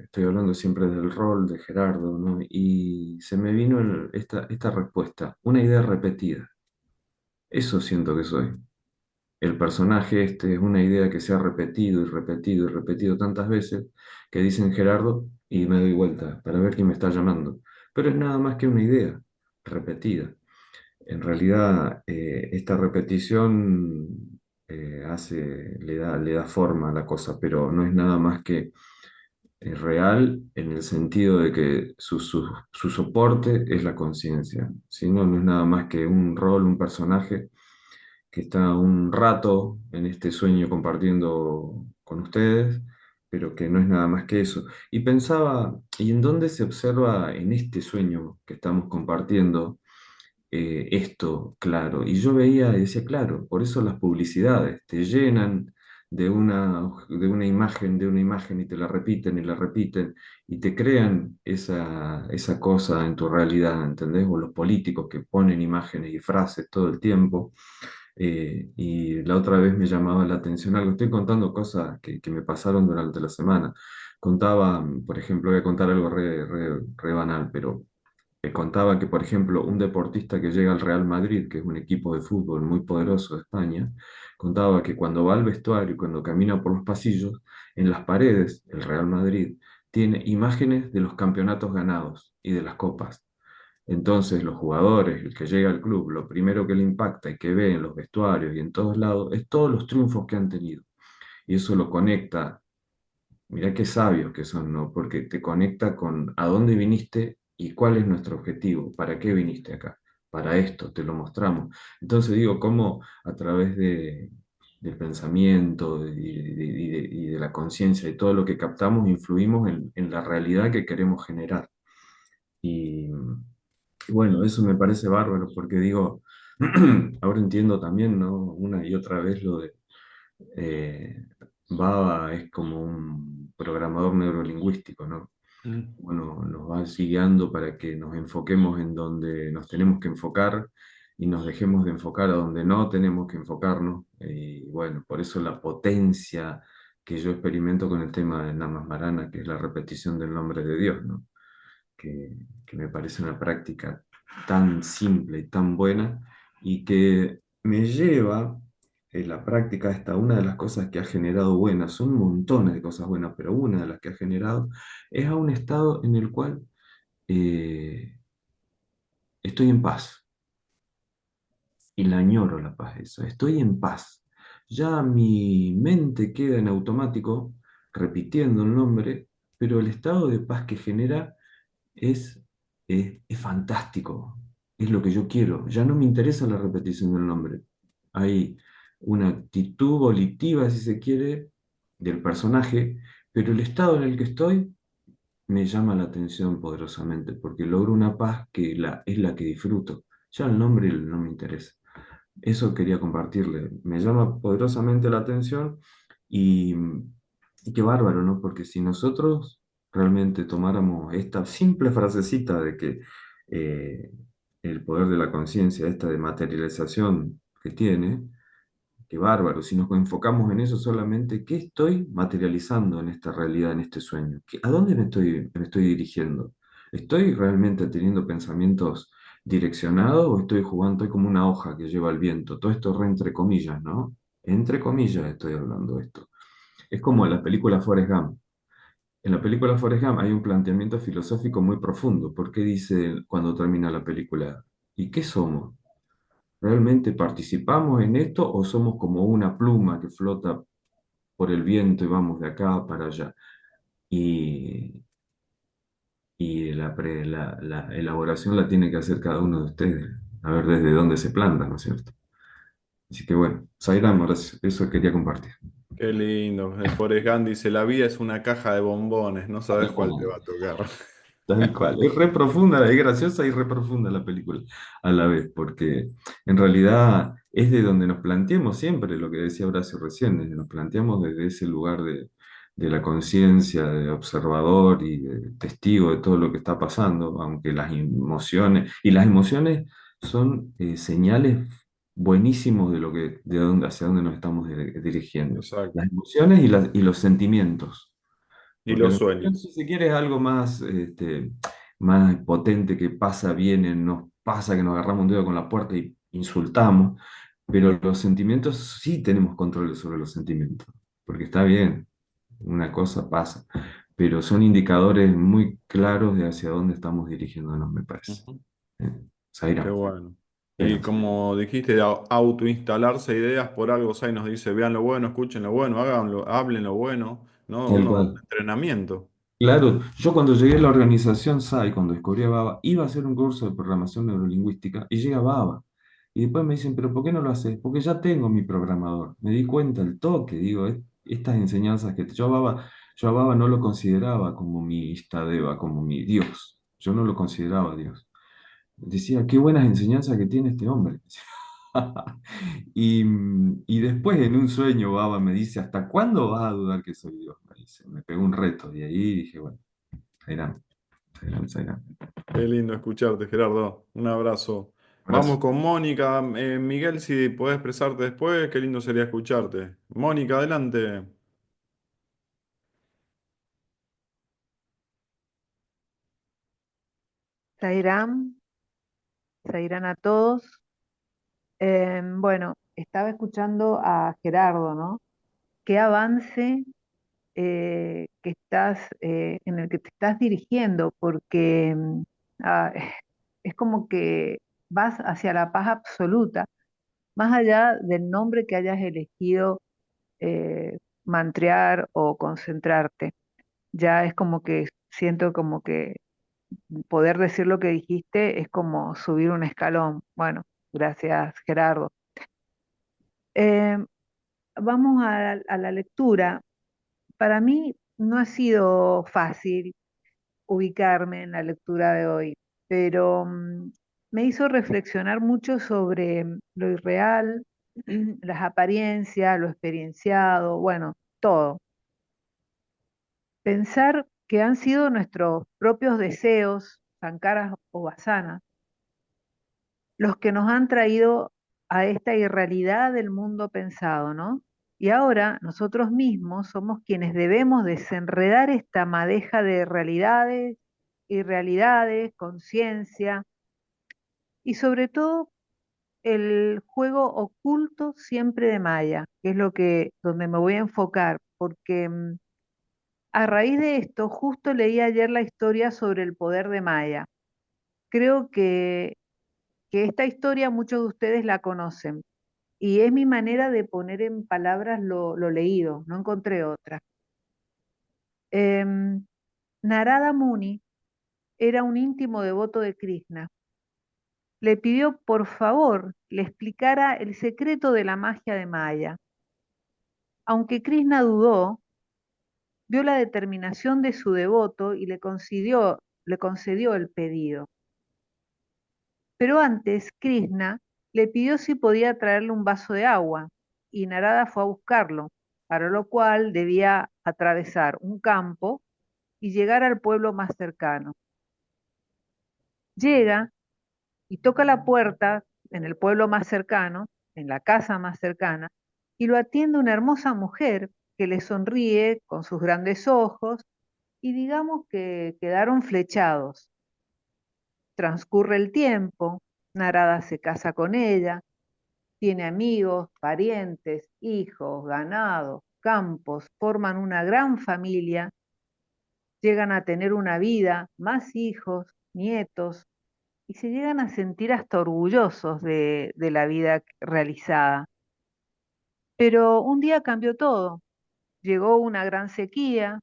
estoy hablando siempre del rol de Gerardo, ¿no? Y se me vino esta respuesta, una idea repetida. Eso siento que soy. El personaje este es una idea que se ha repetido y repetido y repetido tantas veces que dicen Gerardo y me doy vuelta para ver quién me está llamando. Pero es nada más que una idea repetida. En realidad, esta repetición le da forma a la cosa, pero no es nada más que real en el sentido de que su soporte es la conciencia. Si no, no es nada más que un rol, un personaje que está un rato en este sueño compartiendo con ustedes, pero que no es nada más que eso. Y pensaba, ¿y en dónde se observa en este sueño que estamos compartiendo esto claro? Y yo veía y decía, claro, por eso las publicidades te llenan de una imagen y te la repiten y la repiten y te crean esa cosa en tu realidad, ¿entendés? O los políticos que ponen imágenes y frases todo el tiempo. Y la otra vez me llamaba la atención algo. Estoy contando cosas que me pasaron durante la semana. Contaba, por ejemplo, voy a contar algo re banal, pero contaba que, por ejemplo, un deportista que llega al Real Madrid, que es un equipo de fútbol muy poderoso de España, contaba que cuando va al vestuario y cuando camina por los pasillos, en las paredes, el Real Madrid tiene imágenes de los campeonatos ganados y de las copas. Entonces, los jugadores, el que llega al club, lo primero que le impacta y que ve en los vestuarios y en todos lados es todos los triunfos que han tenido. Y eso lo conecta, mirá qué sabios que son, ¿no? Porque te conecta con a dónde viniste y cuál es nuestro objetivo, para qué viniste acá. Para esto, te lo mostramos. Entonces digo, cómo a través del pensamiento y de la conciencia y todo lo que captamos, influimos en la realidad que queremos generar. Y bueno, eso me parece bárbaro porque digo, ahora entiendo también, ¿no? Una y otra vez lo de eh, Baba es como un programador neurolingüístico, ¿no? Mm. Bueno, nos va guiando para que nos enfoquemos en donde nos tenemos que enfocar y nos dejemos de enfocar a donde no tenemos que enfocarnos. Y bueno, por eso la potencia que yo experimento con el tema de Namas Marana, que es la repetición del nombre de Dios, ¿no? Que me parece una práctica tan simple y tan buena y que me lleva la práctica esta, una de las cosas que ha generado buenas, son montones de cosas buenas, pero una de las que ha generado es a un estado en el cual eh, estoy en paz y la añoro la paz, eso, estoy en paz. Ya mi mente queda en automático repitiendo el nombre, pero el estado de paz que genera es, es fantástico, es lo que yo quiero. Ya no me interesa la repetición del nombre. Hay una actitud volitiva, si se quiere, del personaje, pero el estado en el que estoy me llama la atención poderosamente, porque logro una paz que es la que disfruto. Ya el nombre no me interesa. Eso quería compartirle. Me llama poderosamente la atención y, y qué bárbaro, ¿no? Porque si nosotros realmente tomáramos esta simple frasecita de que eh, el poder de la conciencia, esta de materialización que tiene, qué bárbaro. Si nos enfocamos en eso solamente, ¿qué estoy materializando en esta realidad, en este sueño? ¿A dónde me estoy dirigiendo? ¿Estoy realmente teniendo pensamientos direccionados o estoy jugando, estoy como una hoja que lleva el viento? Todo esto re entre comillas, ¿no? Entre comillas estoy hablando de esto. Es como en la película Forrest Gump. En la película Forrest Gump hay un planteamiento filosófico muy profundo. ¿Por qué dice cuando termina la película? ¿Y qué somos? ¿Realmente participamos en esto o somos como una pluma que flota por el viento y vamos de acá para allá? Y, y la elaboración la tiene que hacer cada uno de ustedes, a ver desde dónde se planta, ¿no es cierto? Así que bueno, Sairam, eso quería compartir. Qué lindo. El Forrest Gump dice, la vida es una caja de bombones, no sabes Tal cuál te cual, va a tocar. tal cual. Es re profunda, es graciosa y re profunda la película a la vez, porque en realidad es de donde nos planteamos siempre, lo que decía Horacio recién, nos planteamos desde ese lugar de la conciencia, de observador y de testigo de todo lo que está pasando, aunque las emociones son señales buenísimos de dónde, hacia dónde nos estamos dirigiendo. Exacto. Las emociones y los sentimientos. Y Porque los la emoción, sueños. si se quiere, es algo más, más potente que pasa, viene, nos pasa que nos agarramos un dedo con la puerta y insultamos, pero los sentimientos sí tenemos control sobre los sentimientos, porque está bien, una cosa pasa, pero son indicadores muy claros de hacia dónde estamos dirigiéndonos, me parece. Ujú. Eh, Qué Zaira, bueno. Y pero, como dijiste, autoinstalarse ideas por algo, Sai nos dice, vean lo bueno, escuchen lo bueno, háganlo, hablen lo bueno, ¿no? tal Un cual. entrenamiento. Claro, yo cuando llegué a la organización SAI, cuando descubrí a Baba, iba a hacer un curso de programación neurolingüística y llega Baba. Y después me dicen, ¿pero por qué no lo haces? Porque ya tengo mi programador. Me di cuenta el toque, digo, estas enseñanzas que yo a Baba no lo consideraba como mi Istadeva, como mi Dios. Yo no lo consideraba Dios. Decía, qué buenas enseñanzas que tiene este hombre. Y después en un sueño Baba me dice, ¿hasta cuándo vas a dudar que soy Dios? Me dice, me pegó un reto y ahí dije, bueno. Zairán, Zairán, Zairán. Qué lindo escucharte, Gerardo. Un abrazo. Vamos Abrazo. con Mónica. Miguel, si podés expresarte después, qué lindo sería escucharte. Mónica, adelante. Sairán, Sairán a todos. Bueno, estaba escuchando a Gerardo, ¿no? Qué avance que estás, en el que te estás dirigiendo, porque ah, es como que vas hacia la paz absoluta, más allá del nombre que hayas elegido mantrear o concentrarte. Ya es como que siento como que poder decir lo que dijiste es como subir un escalón. Bueno, gracias, Gerardo. Eh, Vamos a la lectura. Para mí no ha sido fácil ubicarme en la lectura de hoy, pero me hizo reflexionar mucho sobre lo irreal, las apariencias, lo experienciado, bueno, todo. Pensar que han sido nuestros propios deseos, sankaras o vasanas, los que nos han traído a esta irrealidad del mundo pensado, ¿no? Y ahora nosotros mismos somos quienes debemos desenredar esta madeja de realidades, irrealidades, conciencia y sobre todo el juego oculto siempre de Maya, que es lo que donde me voy a enfocar, porque a raíz de esto justo leí ayer la historia sobre el poder de Maya. Creo que esta historia muchos de ustedes la conocen. Y es mi manera de poner en palabras lo leído, no encontré otra. Em, Narada Muni era un íntimo devoto de Krishna. Le pidió por favor le explicara el secreto de la magia de Maya. Aunque Krishna dudó, vio la determinación de su devoto y le concedió el pedido. Pero antes, Krishna le pidió si podía traerle un vaso de agua, y Narada fue a buscarlo, para lo cual debía atravesar un campo y llegar al pueblo más cercano. Llega y toca la puerta en el pueblo más cercano, en la casa más cercana, y lo atiende una hermosa mujer que le sonríe con sus grandes ojos y digamos que quedaron flechados. Transcurre el tiempo, Narada se casa con ella, tiene amigos, parientes, hijos, ganado, campos, forman una gran familia, llegan a tener una vida, más hijos, nietos, y se llegan a sentir hasta orgullosos de la vida realizada. Pero un día cambió todo. Llegó una gran sequía,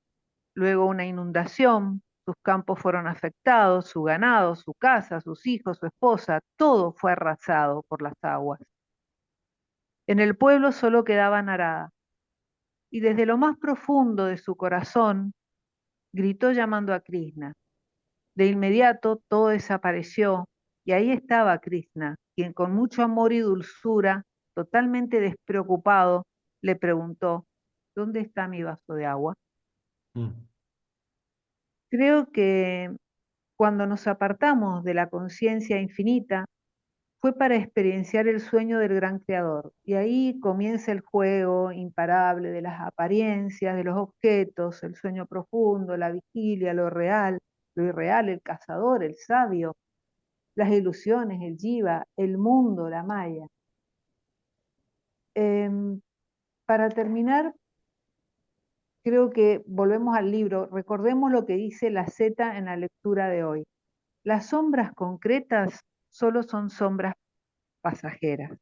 luego una inundación, sus campos fueron afectados, su ganado, su casa, sus hijos, su esposa, todo fue arrasado por las aguas. En el pueblo solo quedaba Narada, y desde lo más profundo de su corazón gritó llamando a Krishna. De inmediato todo desapareció y ahí estaba Krishna, quien con mucho amor y dulzura, totalmente despreocupado, le preguntó, ¿dónde está mi vaso de agua? Mm. Creo que cuando nos apartamos de la conciencia infinita, fue para experienciar el sueño del gran creador. Y ahí comienza el juego imparable de las apariencias, de los objetos, el sueño profundo, la vigilia, lo irreal, el cazador, el sabio, las ilusiones, el jiva, el mundo, la maya. Para terminar, creo que volvemos al libro, recordemos lo que dice la Z en la lectura de hoy. Las sombras concretas solo son sombras pasajeras.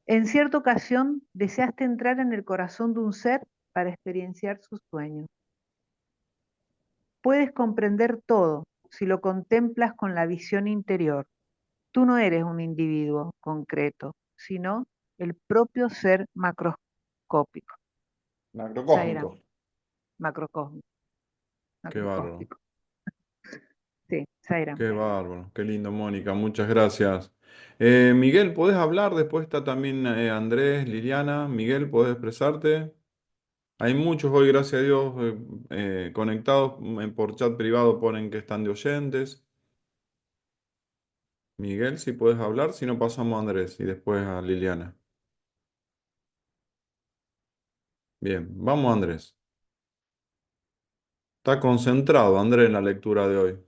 En cierta ocasión deseaste entrar en el corazón de un ser para experienciar sus sueños. Puedes comprender todo si lo contemplas con la visión interior. Tú no eres un individuo concreto, sino el propio ser macroscópico. Sairam, Macrocósmico. macrocósmico, Qué bárbaro. macroscópico. Sí, Sairam. Qué bárbaro. Qué lindo, Mónica. Muchas gracias. Miguel, ¿podés hablar? Después está también Andrés, Liliana. Miguel, ¿podés expresarte? Hay muchos hoy, gracias a Dios, conectados. Por chat privado ponen que están de oyentes. Miguel, si puedes hablar, si no pasamos a Andrés y después a Liliana. Bien, vamos Andrés. Está concentrado Andrés en la lectura de hoy.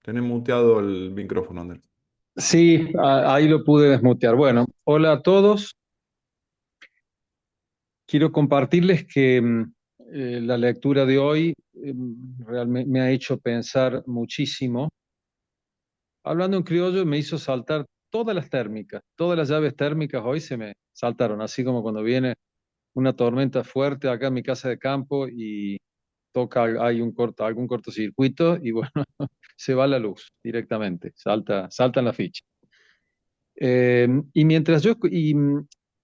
Tenés muteado el micrófono, Andrés. Sí, ahí lo pude desmutear. Bueno, hola a todos. Quiero compartirles que la lectura de hoy realmente me ha hecho pensar muchísimo. Hablando en criollo, me hizo saltar todas las térmicas, todas las llaves térmicas hoy se me saltaron, así como cuando viene una tormenta fuerte acá en mi casa de campo y hay algún cortocircuito y bueno, se va la luz directamente, saltan la ficha. Y mientras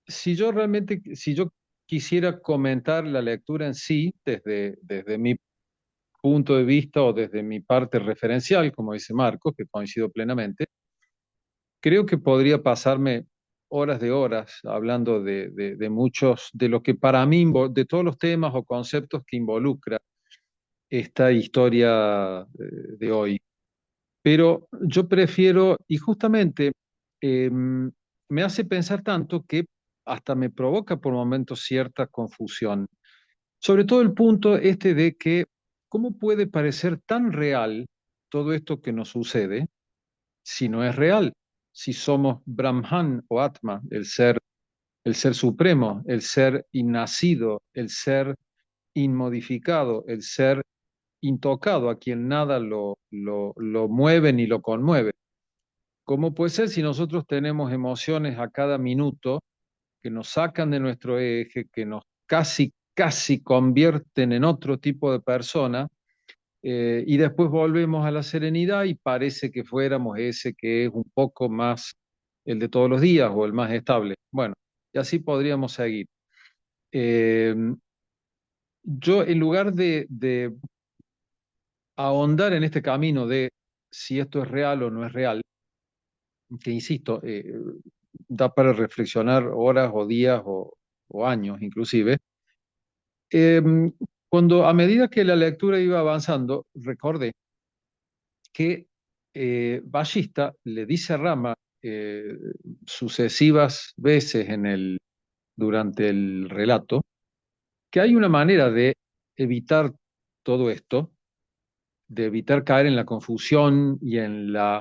si yo quisiera comentar la lectura en sí, desde mi punto de vista o desde mi parte referencial, como dice Marcos, que coincido plenamente, creo que podría pasarme horas de horas hablando de muchos, de lo que para mí, de todos los temas o conceptos que involucra esta historia de hoy. Pero yo prefiero, y justamente me hace pensar tanto que hasta me provoca por momentos cierta confusión. Sobre todo el punto este de que, ¿cómo puede parecer tan real todo esto que nos sucede si no es real? Si somos Brahman o Atma, el ser supremo, el ser innacido, el ser inmodificado, el ser intocado, a quien nada lo mueve ni lo conmueve. ¿Cómo puede ser si nosotros tenemos emociones a cada minuto que nos sacan de nuestro eje, que nos casi convierten en otro tipo de persona, y después volvemos a la serenidad y parece que fuéramos ese que es un poco más el de todos los días o el más estable? Bueno, y así podríamos seguir. Eh, yo, en lugar de ahondar en este camino de si esto es real o no es real, que insisto, da para reflexionar horas o días o años inclusive. Eh, Cuando a medida que la lectura iba avanzando, recordé que Ballista le dice a Rama sucesivas veces durante el relato que hay una manera de evitar todo esto, de evitar caer en la confusión y eh,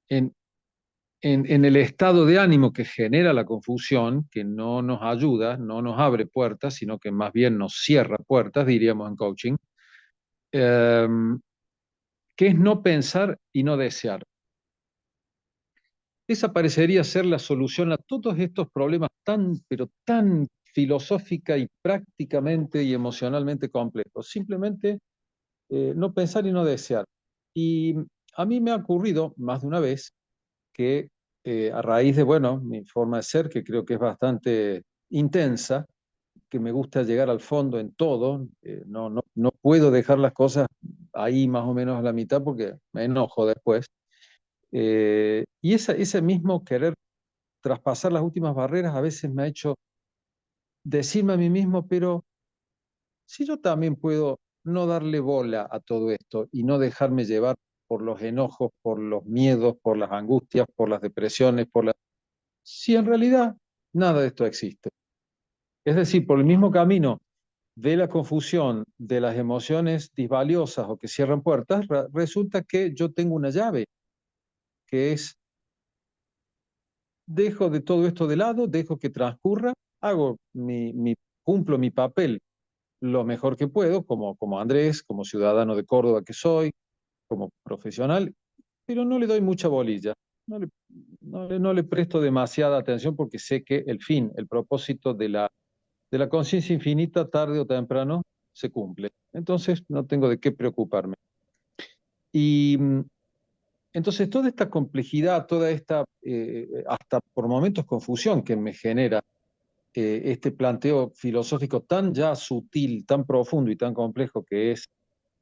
en, en el estado de ánimo que genera la confusión, que no nos ayuda, no nos abre puertas, sino que más bien nos cierra puertas, diríamos en coaching, eh, que es no pensar y no desear. Esa parecería ser la solución a todos estos problemas tan, pero tan filosófica y prácticamente y emocionalmente complejos. Simplemente no pensar y no desear. Y a mí me ha ocurrido más de una vez que a raíz de, bueno, mi forma de ser, que creo que es bastante intensa, que me gusta llegar al fondo en todo, no puedo dejar las cosas ahí más o menos a la mitad porque me enojo después. Y ese mismo querer traspasar las últimas barreras a veces me ha hecho decirme a mí mismo, pero si yo también puedo no darle bola a todo esto y no dejarme llevar por los enojos, por los miedos, por las angustias, por las depresiones, si en realidad nada de esto existe. Es decir, por el mismo camino de la confusión de las emociones disvaliosas o que cierran puertas, resulta que yo tengo una llave, que es, dejo de todo esto de lado, dejo que transcurra, cumplo mi papel lo mejor que puedo, como Andrés, como ciudadano de Córdoba que soy, como profesional, pero no le doy mucha bolilla, no le presto demasiada atención porque sé que el fin, el propósito de la conciencia infinita, tarde o temprano, se cumple. Entonces no tengo de qué preocuparme. Y entonces toda esta complejidad, toda esta, hasta por momentos confusión que me genera este planteo filosófico tan ya sutil, tan profundo y tan complejo que es,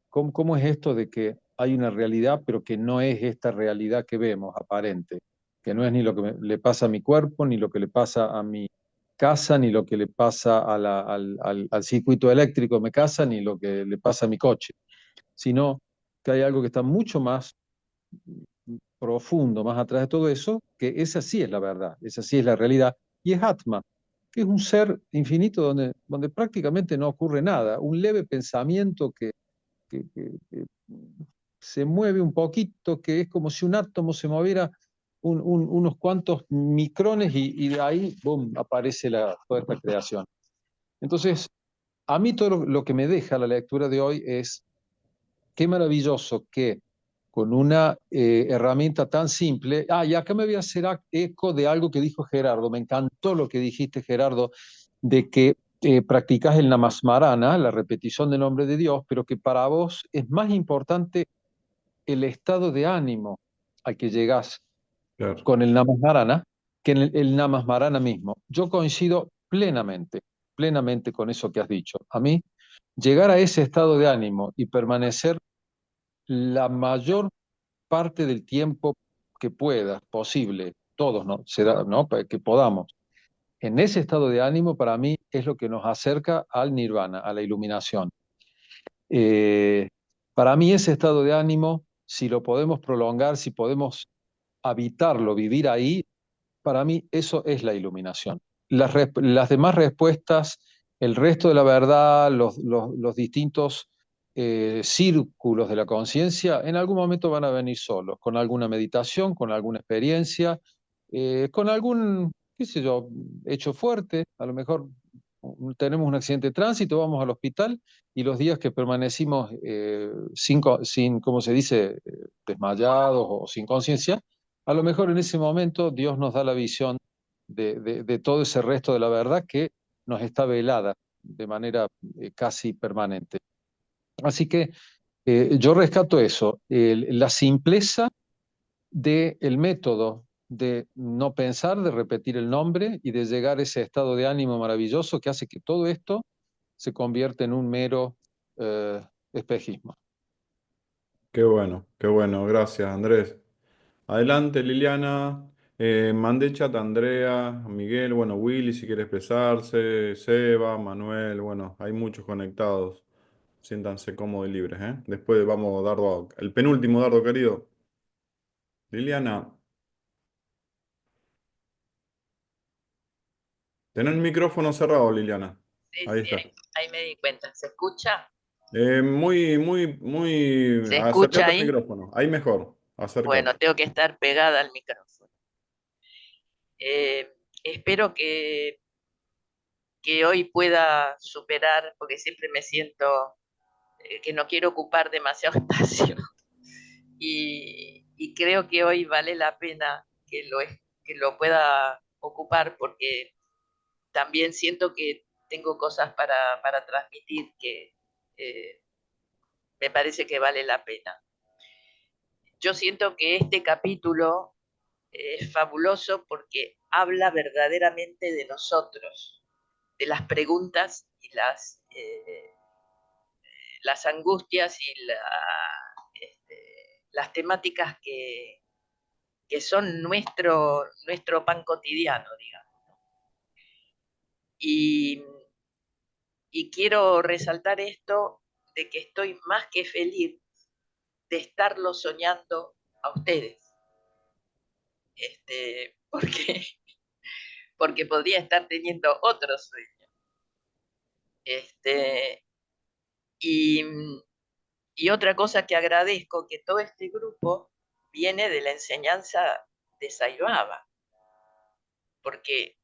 ¿cómo es esto de que hay una realidad, pero que no es esta realidad que vemos, aparente? Que no es ni lo que le pasa a mi cuerpo, ni lo que le pasa a mi casa, ni lo que le pasa al circuito eléctrico de mi casa, ni lo que le pasa a mi coche, sino que hay algo que está mucho más profundo, más atrás de todo eso, que esa sí es la verdad, esa sí es la realidad, y es Atma, que es un ser infinito donde prácticamente no ocurre nada, un leve pensamiento que se mueve un poquito, que es como si un átomo se moviera unos cuantos micrones y de ahí, boom, aparece toda esta creación. Entonces, a mí todo lo que me deja la lectura de hoy es qué maravilloso que con una herramienta tan simple, y acá me voy a hacer eco de algo que dijo Gerardo, me encantó lo que dijiste, Gerardo, de que practicás el namasmarana, la repetición del nombre de Dios, pero que para vos es más importante el estado de ánimo al que llegás Claro. con el namasmarana que en el namasmarana mismo. Yo coincido plenamente con eso que has dicho. A mí, llegar a ese estado de ánimo y permanecer la mayor parte del tiempo que puedas, posible, todos, ¿no? Será, ¿no? Para que podamos. En ese estado de ánimo, para mí, es lo que nos acerca al nirvana, a la iluminación. Eh, para mí, ese estado de ánimo, si lo podemos prolongar, si podemos habitarlo, vivir ahí, para mí eso es la iluminación. Las demás respuestas, el resto de la verdad, los distintos círculos de la conciencia, en algún momento van a venir solos, con alguna meditación, con alguna experiencia, con algún, qué sé yo, hecho fuerte. A lo mejor tenemos un accidente de tránsito, vamos al hospital y los días que permanecimos sin, ¿cómo se dice?, desmayados o sin conciencia, a lo mejor en ese momento Dios nos da la visión de todo ese resto de la verdad que nos está velada de manera casi permanente. Así que yo rescato eso, la simpleza del método de no pensar, de repetir el nombre y de llegar a ese estado de ánimo maravilloso que hace que todo esto se convierta en un mero espejismo. Qué bueno, gracias Andrés. Adelante Liliana. Mandé chat a Andrea, a Miguel, bueno, Willy si quiere expresarse, Seba, Manuel, bueno, hay muchos conectados. Siéntanse cómodos y libres, ¿eh? Después vamos dardo el penúltimo dardo querido. Liliana, ten el micrófono cerrado, Liliana. Sí, Ahí sí, está. ahí me di cuenta. ¿Se escucha? Muy. ¿Se escucha Acércate al ahí? micrófono. Ahí mejor. Bueno, Acércate. tengo que estar pegada al micrófono. Espero que hoy pueda superar, porque siempre me siento que no quiero ocupar demasiado espacio. Y creo que hoy vale la pena que lo pueda ocupar, porque también siento que tengo cosas para transmitir que me parece que vale la pena. Yo siento que este capítulo es fabuloso porque habla verdaderamente de nosotros, de las preguntas y las angustias y las temáticas que son nuestro pan cotidiano, digamos. Y quiero resaltar esto de que estoy más que feliz de estarlo soñando a ustedes. Porque, porque podría estar teniendo otro sueño. Y, y otra cosa que agradezco, que todo este grupo viene de la enseñanza de Saibaba, porque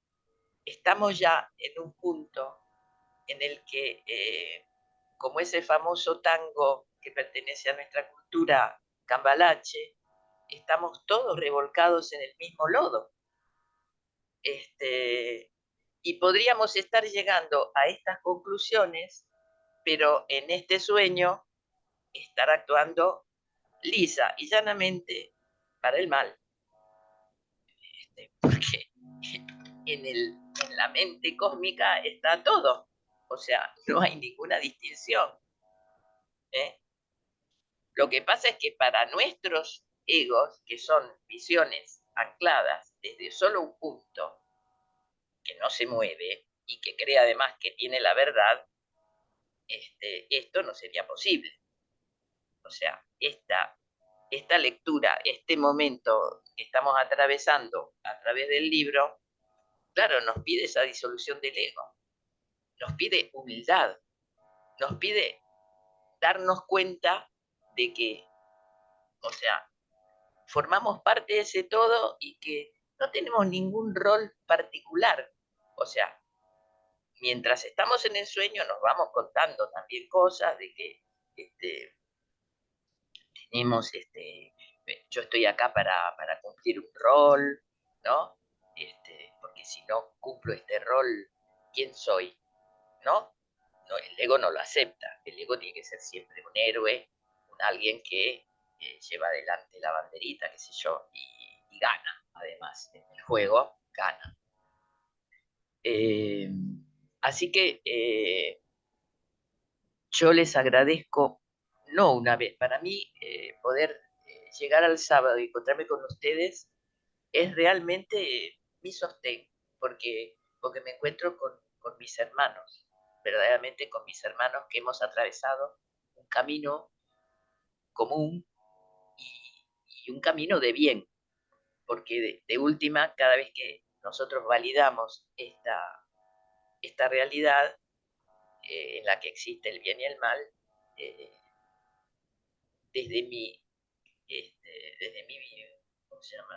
estamos ya en un punto en el que, como ese famoso tango que pertenece a nuestra cultura, Cambalache, estamos todos revolcados en el mismo lodo. Y podríamos estar llegando a estas conclusiones, pero en este sueño estar actuando lisa y llanamente para el mal. Porque en la mente cósmica está todo. O sea, no hay ninguna distinción. Lo que pasa es que para nuestros egos, que son visiones ancladas desde solo un punto, que no se mueve y que cree además que tiene la verdad, esto no sería posible. O sea, esta lectura, este momento que estamos atravesando a través del libro, claro, nos pide esa disolución del ego, nos pide humildad, nos pide darnos cuenta de que, o sea, formamos parte de ese todo y que no tenemos ningún rol particular. O sea, mientras estamos en el sueño nos vamos contando también cosas de que tenemos, yo estoy acá para cumplir un rol, ¿no? Porque si no cumplo este rol, ¿quién soy? ¿No? No, el ego no lo acepta. El ego tiene que ser siempre un héroe, alguien que lleva adelante la banderita, qué sé yo, y gana, además, en el juego gana. Así que yo les agradezco, no una vez, para mí poder llegar al sábado y encontrarme con ustedes es realmente mi sostén, porque me encuentro con mis hermanos, verdaderamente con mis hermanos que hemos atravesado un camino común y un camino de bien, porque de última, cada vez que nosotros validamos esta realidad en la que existe el bien y el mal, desde mi, ¿cómo se llama?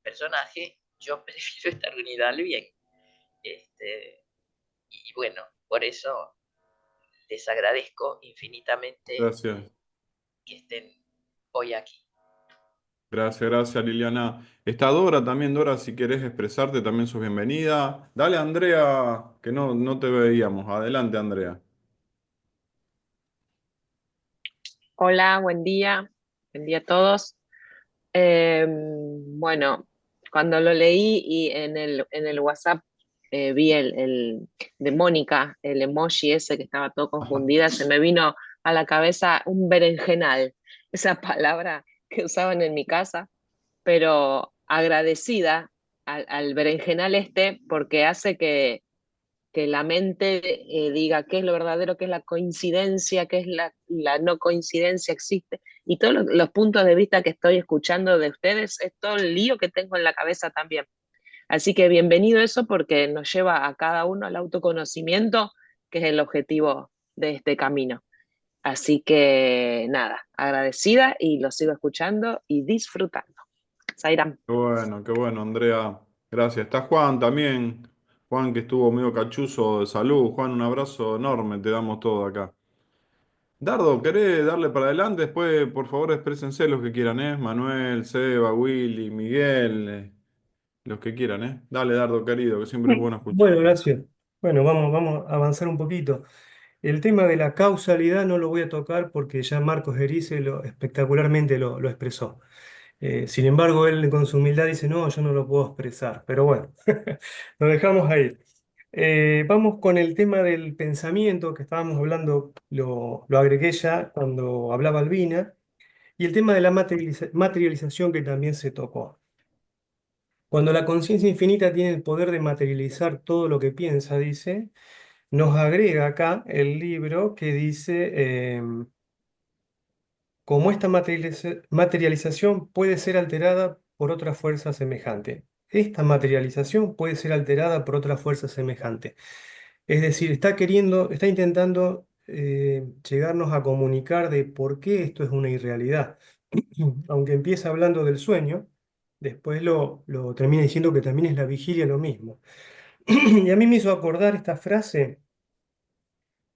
Personaje, yo prefiero estar unida al bien. Y bueno, por eso les agradezco infinitamente Gracias. que estén hoy aquí. Gracias, Liliana. Está Dora también, Dora, si querés expresarte, también sos bienvenida. Dale, Andrea, que no te veíamos. Adelante, Andrea. Hola, buen día a todos. Bueno, cuando lo leí y en el WhatsApp vi el de Mónica, el emoji ese que estaba todo Ajá. confundida, se me vino a la cabeza un berenjenal, esa palabra que usaban en mi casa, pero agradecida al berenjenal porque hace que la mente diga qué es lo verdadero, qué es la coincidencia, qué es la no coincidencia, existe. Y todos los puntos de vista que estoy escuchando de ustedes es todo el lío que tengo en la cabeza también. Así que bienvenido eso porque nos lleva a cada uno al autoconocimiento, que es el objetivo de este camino. Así que nada, agradecida y lo sigo escuchando y disfrutando. Zairam. Qué bueno, Andrea. Gracias. Está Juan también. Juan, que estuvo medio cachuzo de salud. Juan, un abrazo enorme, te damos todo acá. Dardo, ¿querés darle para adelante? Después, por favor, exprésense los que quieran, ¿eh? Manuel, Seba, Willy, Miguel, los que quieran, ¿eh? Dale, Dardo, querido, que siempre es bueno Bueno, escucharte. gracias. Bueno, vamos a avanzar un poquito. El tema de la causalidad no lo voy a tocar porque ya Marcos Erice espectacularmente lo expresó. Sin embargo, él con su humildad dice, no, yo no lo puedo expresar. Pero bueno, lo dejamos ahí. Vamos con el tema del pensamiento que estábamos hablando, lo agregué ya cuando hablaba Albina, y el tema de la materialización que también se tocó. Cuando la conciencia infinita tiene el poder de materializar todo lo que piensa, dice, nos agrega acá el libro que dice, cómo esta materialización puede ser alterada por otra fuerza semejante. Esta materialización puede ser alterada por otra fuerza semejante. Es decir, está intentando llegarnos a comunicar de por qué esto es una irrealidad. Aunque empieza hablando del sueño, después lo termina diciendo que también es la vigilia lo mismo. Y a mí me hizo acordar esta frase,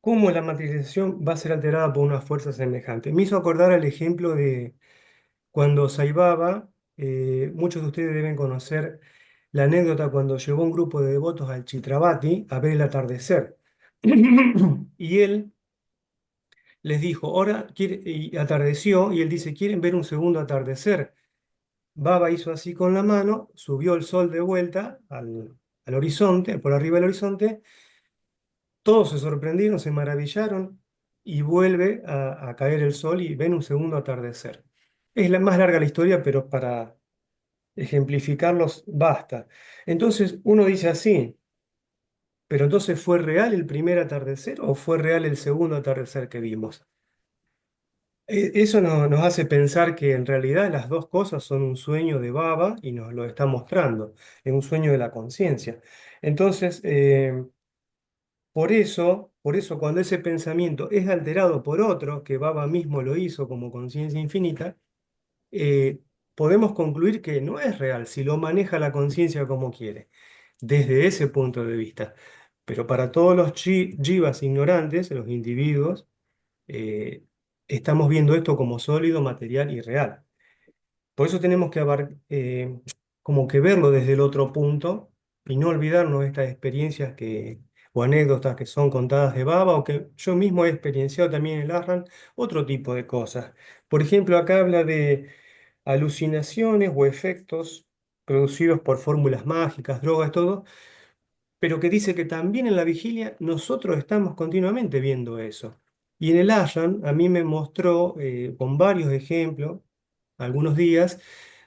cómo la materialización va a ser alterada por una fuerza semejante. Me hizo acordar el ejemplo de cuando Sai Baba, muchos de ustedes deben conocer la anécdota cuando llevó un grupo de devotos al Chitravati a ver el atardecer. Y él les dijo, ahora y atardeció, y él dice, ¿quieren ver un segundo atardecer? Baba hizo así con la mano, subió el sol de vuelta al horizonte, por arriba del horizonte, todos se sorprendieron, se maravillaron, y vuelve a caer el sol y ven un segundo atardecer. Es la más larga la historia, pero para ejemplificarlos basta. Entonces uno dice así, pero entonces ¿fue real el primer atardecer o fue real el segundo atardecer que vimos? Eso nos hace pensar que en realidad las dos cosas son un sueño de Baba y nos lo está mostrando, es un sueño de la conciencia. Entonces, por eso cuando ese pensamiento es alterado por otro, que Baba mismo lo hizo como conciencia infinita, eh, podemos concluir que no es real si lo maneja la conciencia como quiere, desde ese punto de vista. Pero para todos los jivas ignorantes, los individuos, eh, estamos viendo esto como sólido, material y real. Por eso tenemos que como que verlo desde el otro punto y no olvidarnos de estas experiencias o anécdotas que son contadas de Baba o que yo mismo he experienciado también en el Ashram, otro tipo de cosas. Por ejemplo, acá habla de alucinaciones o efectos producidos por fórmulas mágicas, drogas, todo, pero que dice que también en la vigilia nosotros estamos continuamente viendo eso. Y en el ashram a mí me mostró con varios ejemplos, algunos días,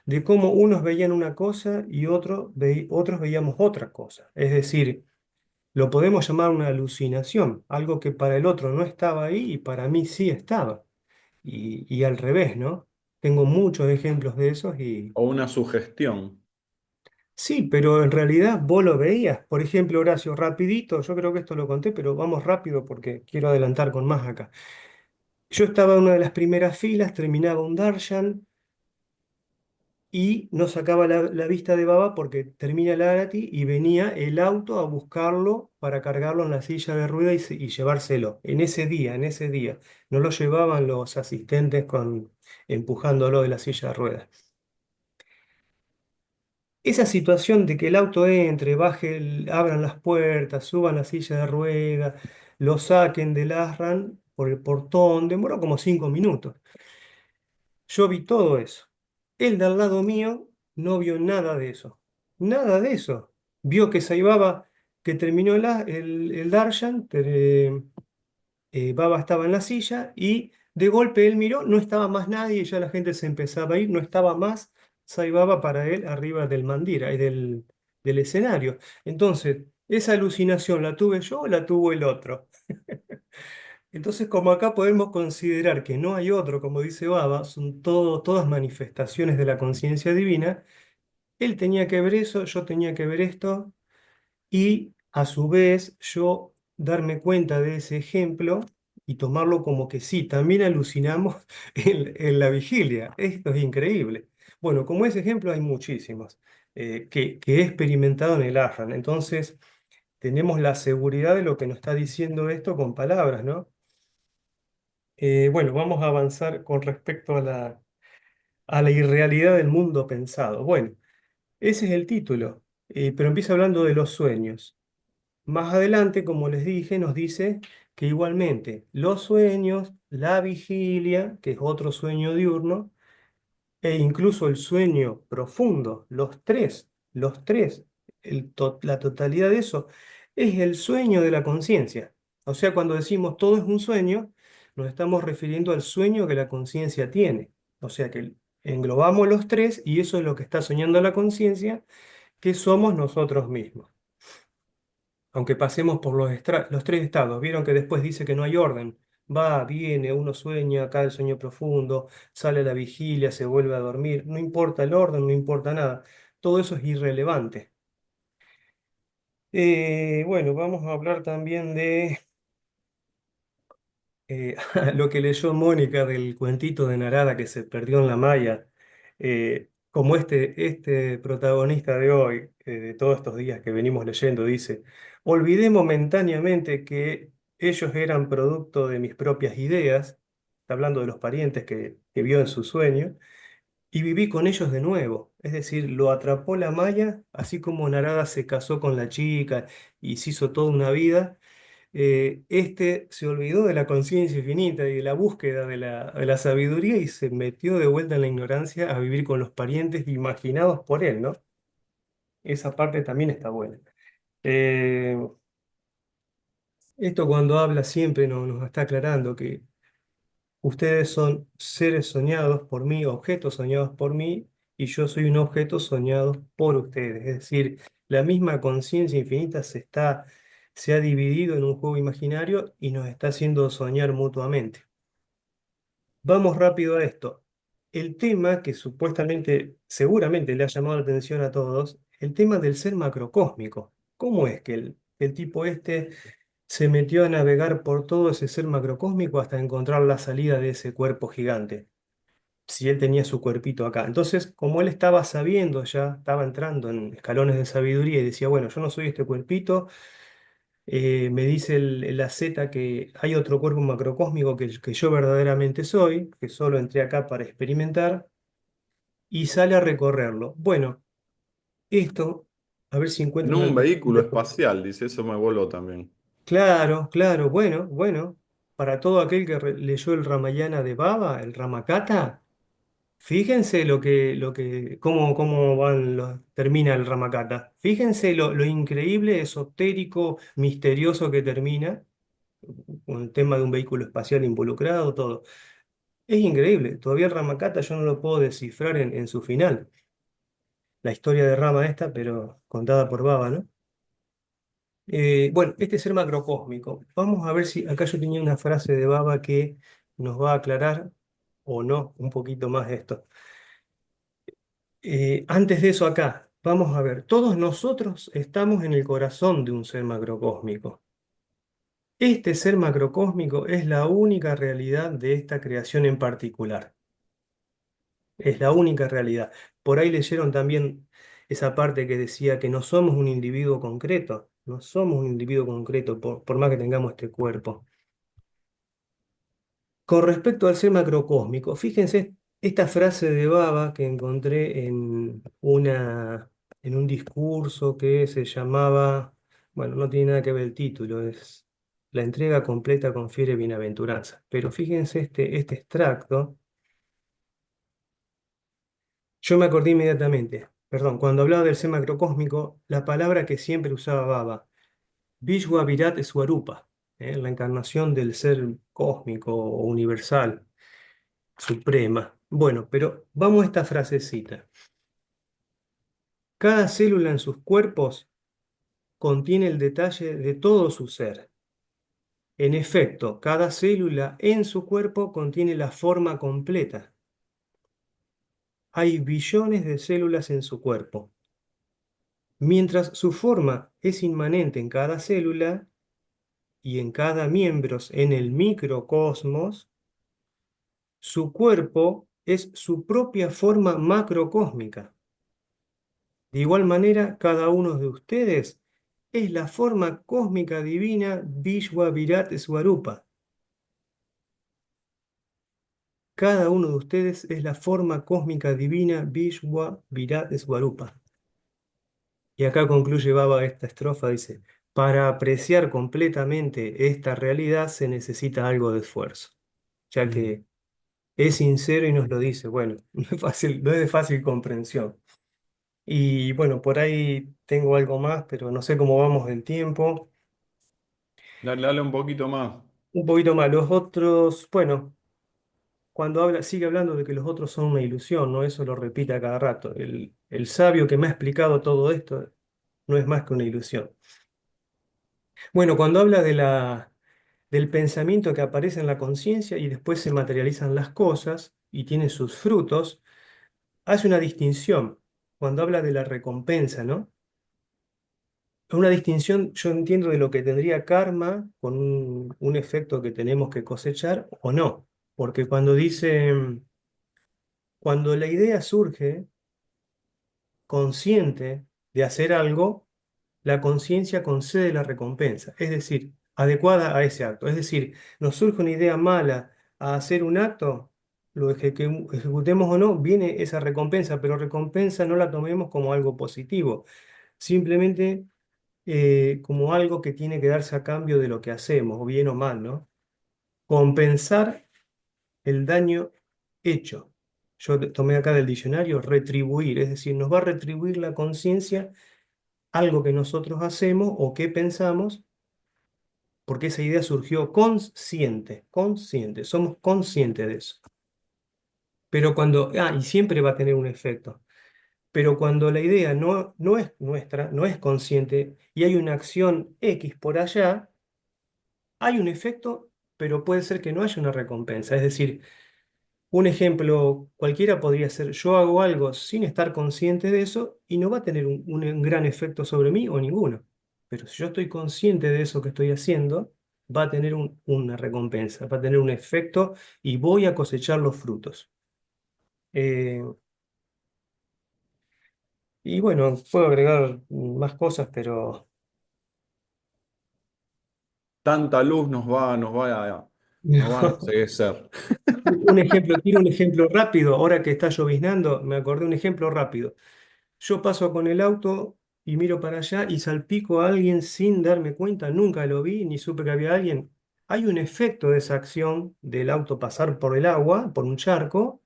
de cómo unos veían una cosa y otros veíamos otra cosa. Es decir, lo podemos llamar una alucinación, algo que para el otro no estaba ahí y para mí sí estaba. Y al revés, ¿no? Tengo muchos ejemplos de esos y O una sugestión. sí, pero en realidad vos lo veías. Por ejemplo, Horacio, rapidito, yo creo que esto lo conté, pero vamos rápido porque quiero adelantar con más acá. Yo estaba en una de las primeras filas, terminaba un darshan y no sacaba la vista de Baba porque termina el Arati y venía el auto a buscarlo para cargarlo en la silla de rueda y llevárselo. En ese día. No lo llevaban los asistentes empujándolo de la silla de ruedas. Esa situación de que el auto entre, abran las puertas, suban la silla de rueda, lo saquen del Asran por el portón, demoró como 5 minutos. Yo vi todo eso. Él de al lado mío no vio nada de eso. Nada de eso. Vio que Saibaba, que terminó el Darshan, Baba estaba en la silla y de golpe él miró, no estaba más nadie, ya la gente se empezaba a ir, no estaba más Sai Baba para él arriba del mandira y del escenario. Entonces, esa alucinación la tuve yo o la tuvo el otro. Entonces, como acá podemos considerar que no hay otro, como dice Baba, son todas manifestaciones de la conciencia divina, él tenía que ver eso, yo tenía que ver esto, y a su vez yo darme cuenta de ese ejemplo y tomarlo como que sí, también alucinamos en la vigilia. Esto es increíble. Bueno, como ese ejemplo hay muchísimos que he experimentado en el Ashram. Entonces, tenemos la seguridad de lo que nos está diciendo esto con palabras, ¿no? Bueno, vamos a avanzar con respecto a la irrealidad del mundo pensado. Bueno, ese es el título, pero empieza hablando de los sueños. Más adelante, como les dije, nos dice que igualmente los sueños, la vigilia, que es otro sueño diurno, e incluso el sueño profundo, los tres, la totalidad de eso, es el sueño de la conciencia. O sea, cuando decimos todo es un sueño, nos estamos refiriendo al sueño que la conciencia tiene. O sea que englobamos los tres y eso es lo que está soñando la conciencia, que somos nosotros mismos. aunque pasemos por los tres estados. Vieron que después dice que no hay orden. Va, viene, uno sueña, acá el sueño profundo, sale a la vigilia, se vuelve a dormir. No importa el orden, no importa nada. Todo eso es irrelevante. Bueno, vamos a hablar también de eh, lo que leyó Mónica del cuentito de Narada que se perdió en la malla. Como este protagonista de hoy, de todos estos días que venimos leyendo, dice, olvidé momentáneamente que ellos eran producto de mis propias ideas, está hablando de los parientes que vio en su sueño, y viví con ellos de nuevo. Es decir, lo atrapó la malla, así como Narada se casó con la chica y se hizo toda una vida. Este se olvidó de la conciencia infinita y de la búsqueda de la sabiduría y se metió de vuelta en la ignorancia a vivir con los parientes imaginados por él, ¿no? Esa parte también está buena. Eh, Esto cuando habla siempre nos está aclarando que ustedes son seres soñados por mí, objetos soñados por mí, y yo soy un objeto soñado por ustedes. Es decir, la misma conciencia infinita se ha dividido en un juego imaginario y nos está haciendo soñar mutuamente. Vamos rápido a esto. El tema que supuestamente, seguramente le ha llamado la atención a todos, el tema del ser macrocósmico. ¿Cómo es que el tipo este se metió a navegar por todo ese ser macrocósmico hasta encontrar la salida de ese cuerpo gigante? Si él tenía su cuerpito acá. Entonces, como él estaba sabiendo ya, estaba entrando en escalones de sabiduría y decía, bueno, yo no soy este cuerpito, me dice la Z que hay otro cuerpo macrocósmico que yo verdaderamente soy, que solo entré acá para experimentar, y sale a recorrerlo. Bueno, esto, a ver si En encuentro una un vehículo alternativa. espacial, dice, eso me voló también. Claro, claro, bueno, bueno, para todo aquel que leyó el Ramayana de Baba, el Ramakata, fíjense cómo termina el Ramakata. Fíjense lo increíble, esotérico, misterioso que termina, con el tema de un vehículo espacial involucrado, todo. Es increíble. Todavía el Ramakata yo no lo puedo descifrar en su final. La historia de Rama esta, pero contada por Baba, ¿no? Bueno, este ser macrocósmico. Vamos a ver si acá yo tenía una frase de Baba que nos va a aclarar o no un poquito más esto. Antes de eso acá, vamos a ver, todos nosotros estamos en el corazón de un ser macrocósmico. Este ser macrocósmico es la única realidad de esta creación en particular. Es la única realidad. Por ahí leyeron también esa parte que decía que no somos un individuo concreto, no somos un individuo concreto por más que tengamos este cuerpo. Con respecto al ser macrocósmico, fíjense esta frase de Baba que encontré en un discurso que se llamaba, bueno, no tiene nada que ver el título, es La entrega completa confiere bienaventuranza. Pero fíjense este extracto, yo me acordé inmediatamente, perdón, cuando hablaba del ser macrocósmico, la palabra que siempre usaba Baba, Vishwa Virat Swarupa, la encarnación del ser cósmico o universal suprema. Bueno, pero vamos a esta frasecita. Cada célula en sus cuerpos contiene el detalle de todo su ser. En efecto, cada célula en su cuerpo contiene la forma completa. Hay billones de células en su cuerpo. Mientras su forma es inmanente en cada célula y en cada miembro en el microcosmos, su cuerpo es su propia forma macrocósmica. De igual manera, cada uno de ustedes es la forma cósmica divina Vishwa Virat Swarupa. Cada uno de ustedes es la forma cósmica divina Vishwa Virat Swarupa. Y acá concluye Baba esta estrofa, dice, para apreciar completamente esta realidad se necesita algo de esfuerzo, ya que es sincero y nos lo dice. Bueno, no es fácil, no es de fácil comprensión. Y bueno, por ahí tengo algo más, pero no sé cómo vamos del tiempo. Dale, dale un poquito más. Un poquito más. Los otros, bueno, cuando habla, sigue hablando de que los otros son una ilusión, ¿no? Eso lo repite a cada rato. El sabio que me ha explicado todo esto no es más que una ilusión. Bueno, cuando habla del pensamiento que aparece en la conciencia y después se materializan las cosas y tiene sus frutos, hace una distinción. Cuando habla de la recompensa, ¿no? Una distinción, yo entiendo, de lo que tendría karma con un efecto que tenemos que cosechar o no. Porque cuando dice, cuando la idea surge consciente de hacer algo, la conciencia concede la recompensa, es decir, adecuada a ese acto. Es decir, nos surge una idea mala a hacer un acto, lo ejecutemos o no, viene esa recompensa, pero recompensa no la tomemos como algo positivo, simplemente como algo que tiene que darse a cambio de lo que hacemos, o bien o mal, ¿no? Compensar el daño hecho. Yo tomé acá del diccionario retribuir, es decir, nos va a retribuir la conciencia algo que nosotros hacemos o que pensamos, porque esa idea surgió consciente, consciente, somos conscientes de eso. Pero cuando, y siempre va a tener un efecto, pero cuando la idea no es nuestra, no es consciente y hay una acción X por allá, hay un efecto, pero puede ser que no haya una recompensa. Es decir, un ejemplo cualquiera podría ser, yo hago algo sin estar consciente de eso y no va a tener un gran efecto sobre mí o ninguno. Pero si yo estoy consciente de eso que estoy haciendo, va a tener una recompensa, va a tener un efecto y voy a cosechar los frutos. Eh, y bueno, puedo agregar más cosas, pero Tanta luz nos va a enceguecer. un ejemplo, tiro un ejemplo rápido. Ahora que está lloviznando, me acordé un ejemplo rápido. Yo paso con el auto y miro para allá y salpico a alguien sin darme cuenta, nunca lo vi ni supe que había alguien. Hay un efecto de esa acción del auto pasar por el agua, por un charco,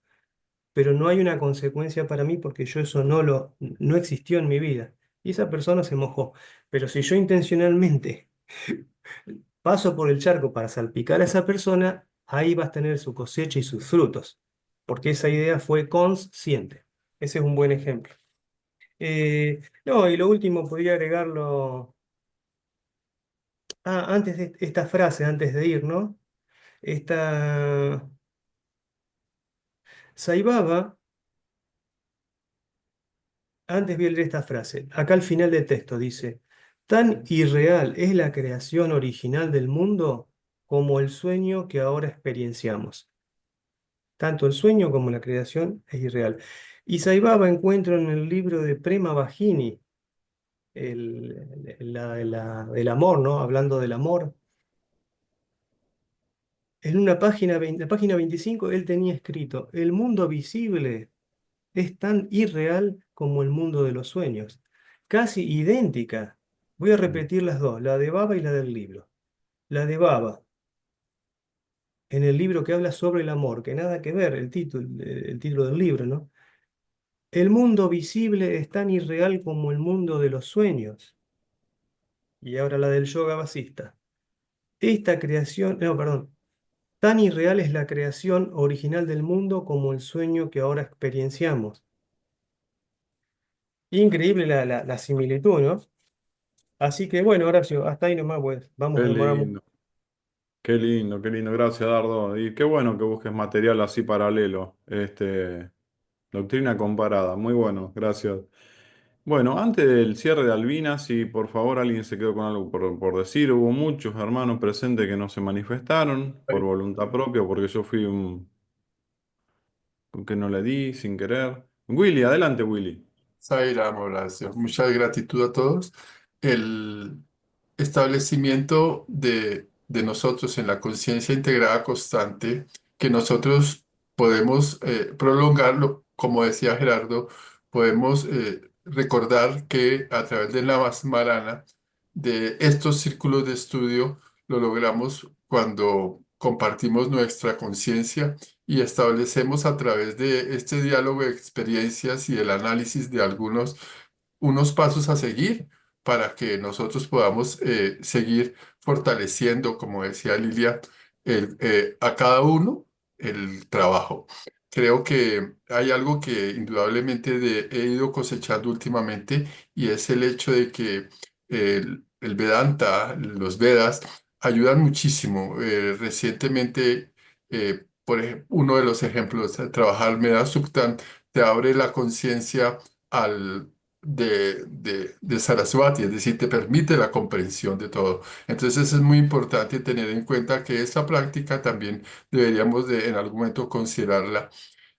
pero no hay una consecuencia para mí porque yo eso no existió en mi vida. Y esa persona se mojó. Pero si yo intencionalmente paso por el charco para salpicar a esa persona, ahí vas a tener su cosecha y sus frutos, porque esa idea fue consciente. Ese es un buen ejemplo. No, y lo último podría agregarlo. Antes de esta frase, antes de ir, ¿no? Esta Saibaba, antes voy a leer esta frase. Acá al final del texto dice: tan irreal es la creación original del mundo como el sueño que ahora experienciamos. Tanto el sueño como la creación es irreal. Y Saibaba encuentro en el libro de Prema Bajini, el amor, ¿no? Hablando del amor. En una página, la página 25, él tenía escrito: el mundo visible es tan irreal como el mundo de los sueños. Casi idéntica. Voy a repetir las dos, la de Baba y la del libro. La de Baba, en el libro que habla sobre el amor, que nada que ver el título del libro, ¿no? El mundo visible es tan irreal como el mundo de los sueños. Y ahora la del yoga vasista. Esta creación, no, perdón. Tan irreal es la creación original del mundo como el sueño que ahora experienciamos. Increíble la similitud, ¿no? Así que bueno, Horacio, hasta ahí nomás, pues. Vamos Qué a demorar mucho. lindo, qué lindo, qué lindo. Gracias, Dardo. Y qué bueno que busques material así paralelo. Doctrina comparada. Muy bueno, gracias. Bueno, antes del cierre de Albina, si por favor alguien se quedó con algo por decir, hubo muchos hermanos presentes que no se manifestaron por voluntad propia, porque yo fui un que no le di sin querer. Willy, adelante, Willy. Zaira Horacio, mucha gratitud a todos. El establecimiento de nosotros en la conciencia integrada constante, que nosotros podemos prolongarlo, como decía Gerardo, podemos recordar que a través de la Marana, de estos círculos de estudio, lo logramos cuando compartimos nuestra conciencia y establecemos a través de este diálogo de experiencias y el análisis de algunos unos pasos a seguir para que nosotros podamos seguir fortaleciendo, como decía Lilia, a cada uno el trabajo. Creo que hay algo que indudablemente he ido cosechando últimamente y es el hecho de que el Vedanta, los Vedas, ayudan muchísimo. Recientemente, por ejemplo, uno de los ejemplos, trabajar Meda Suktan te abre la conciencia al de Saraswati, es decir, te permite la comprensión de todo. Entonces es muy importante tener en cuenta que esta práctica también deberíamos de en algún momento considerarla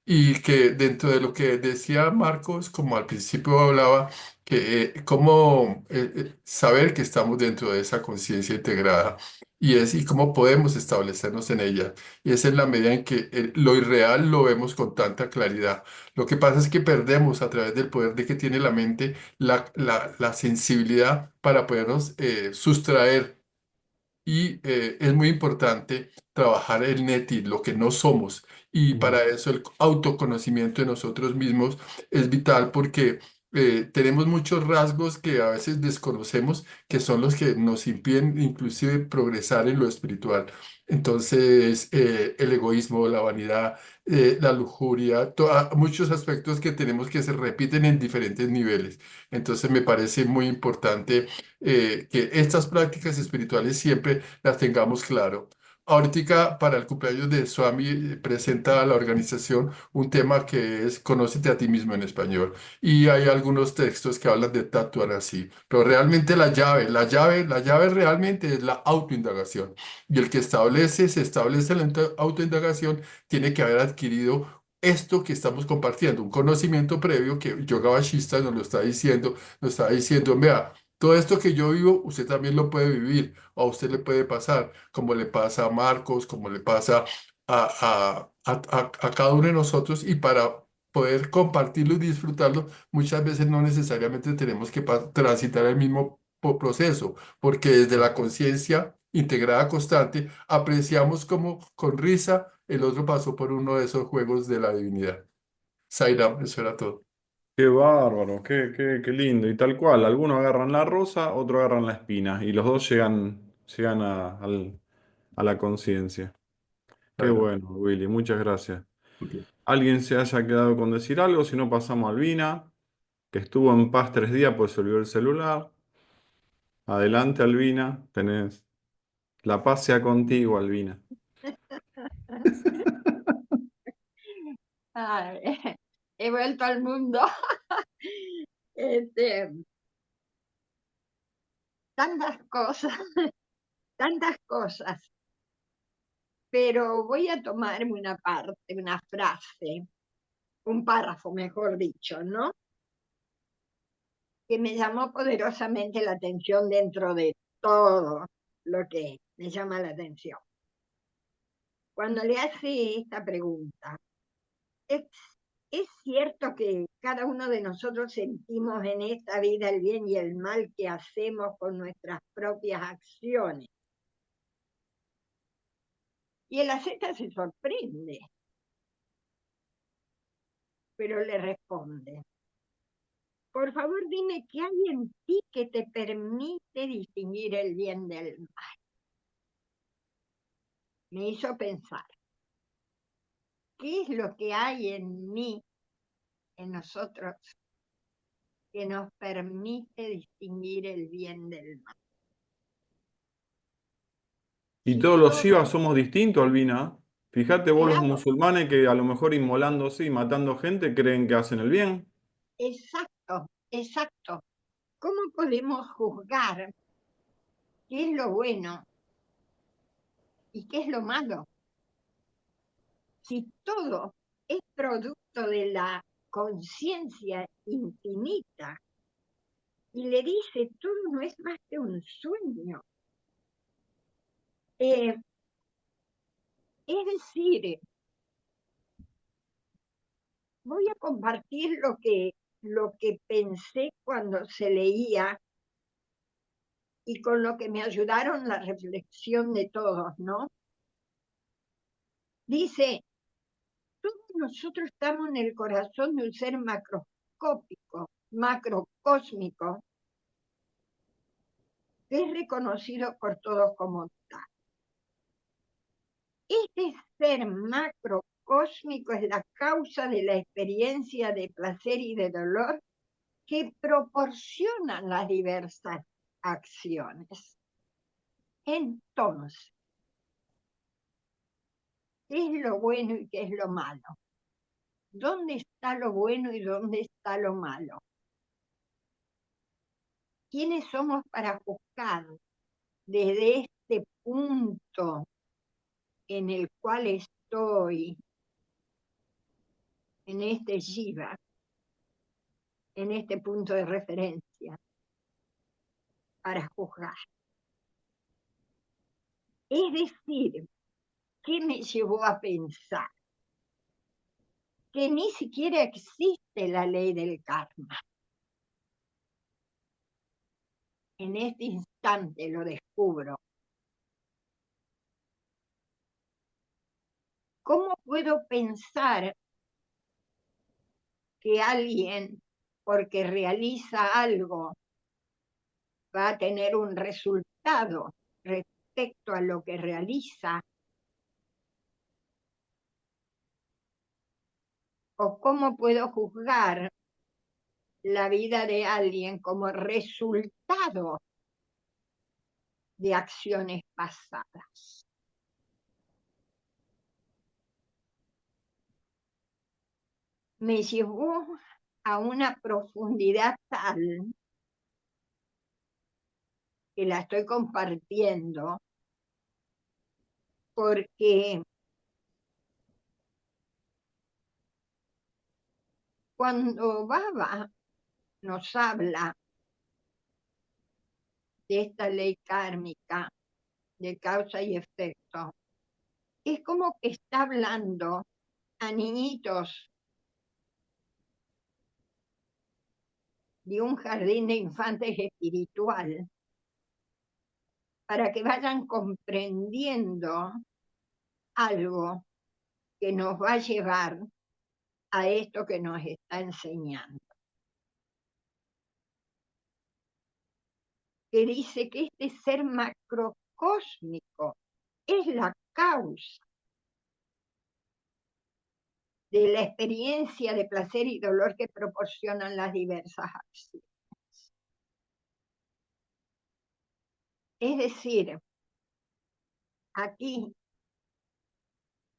y que dentro de lo que decía Marcos, como al principio hablaba, que cómo saber que estamos dentro de esa conciencia integrada y cómo podemos establecernos en ella. Y es en la medida en que lo irreal lo vemos con tanta claridad. Lo que pasa es que perdemos a través del poder de que tiene la mente la sensibilidad para podernos sustraer y es muy importante trabajar el neti, lo que no somos. Y Mm. para eso el autoconocimiento de nosotros mismos es vital porque tenemos muchos rasgos que a veces desconocemos, que son los que nos impiden inclusive progresar en lo espiritual. Entonces, el egoísmo, la vanidad, la lujuria, muchos aspectos que tenemos que se repiten en diferentes niveles. Entonces, me parece muy importante que estas prácticas espirituales siempre las tengamos claro. Ahorita para el cumpleaños de Swami presenta a la organización un tema que es Conócete a ti mismo en español. Y hay algunos textos que hablan de tatuar así. Pero realmente la llave realmente es la autoindagación. Y el que se establece la autoindagación, tiene que haber adquirido esto que estamos compartiendo, un conocimiento previo que Yoga Vashista nos está diciendo, vea, todo esto que yo vivo, usted también lo puede vivir, o a usted le puede pasar, como le pasa a Marcos, como le pasa a cada uno de nosotros, y para poder compartirlo y disfrutarlo, muchas veces no necesariamente tenemos que transitar el mismo proceso, porque desde la conciencia integrada constante, apreciamos como con risa el otro pasó por uno de esos juegos de la divinidad. Sairam, eso era todo. Qué bárbaro, qué lindo. Y tal cual, algunos agarran la rosa, otros agarran la espina, y los dos llegan a la conciencia. Qué Sairam. bueno, Willy, muchas gracias. Ok. ¿Alguien se haya quedado con decir algo? Si no, pasamos a Albina, que estuvo en paz 3 días, pues se olvidó el celular. Adelante, Albina, tenés. La paz sea contigo, Albina. Ay, he vuelto al mundo. Este, tantas cosas, tantas cosas. Pero voy a tomarme una parte, una frase, un párrafo, mejor dicho, ¿no? Que me llamó poderosamente la atención dentro de todo lo que me llama la atención. Cuando le hace esta pregunta, ¿es cierto que cada uno de nosotros sentimos en esta vida el bien y el mal que hacemos con nuestras propias acciones? Y el asceta se sorprende, pero le responde: por favor, dime qué hay en ti que te permite distinguir el bien del mal. Me hizo pensar, ¿qué es lo que hay en mí, en nosotros, que nos permite distinguir el bien del mal? Y Si todos los shivas todo, somos distintos, Albina. Fíjate vos los claro, musulmanes que a lo mejor inmolándose y matando gente creen que hacen el bien. exacto, exacto. ¿Cómo podemos juzgar qué es lo bueno y qué es lo malo? Si todo es producto de la conciencia infinita y le dice, todo no es más que un sueño. Es decir, voy a compartir lo que pensé cuando se leía y con lo que me ayudaron la reflexión de todos, ¿no? Dice, todos nosotros estamos en el corazón de un ser macroscópico, macrocósmico, que es reconocido por todos como tal. Este ser macrocósmico es la causa de la experiencia de placer y de dolor que proporcionan las diversas acciones. Entonces, ¿qué es lo bueno y qué es lo malo? ¿Dónde está lo bueno y dónde está lo malo? ¿Quiénes somos para juzgar desde este punto en el cual estoy, en este jiva, en este punto de referencia, para juzgar? Es decir, ¿qué me llevó a pensar? Que ni siquiera existe la ley del karma. En este instante lo descubro. ¿Cómo puedo pensar que alguien, porque realiza algo, va a tener un resultado respecto a lo que realiza? ¿O cómo puedo juzgar la vida de alguien como resultado de acciones pasadas? Me llevó a una profundidad tal que la estoy compartiendo, porque cuando Baba nos habla de esta ley kármica de causa y efecto, es como que está hablando a niñitos de un jardín de infantes espiritual para que vayan comprendiendo algo que nos va a llevar a esto que nos está enseñando. Que dice que este ser macrocósmico es la causa de la experiencia de placer y dolor que proporcionan las diversas acciones. Es decir, aquí,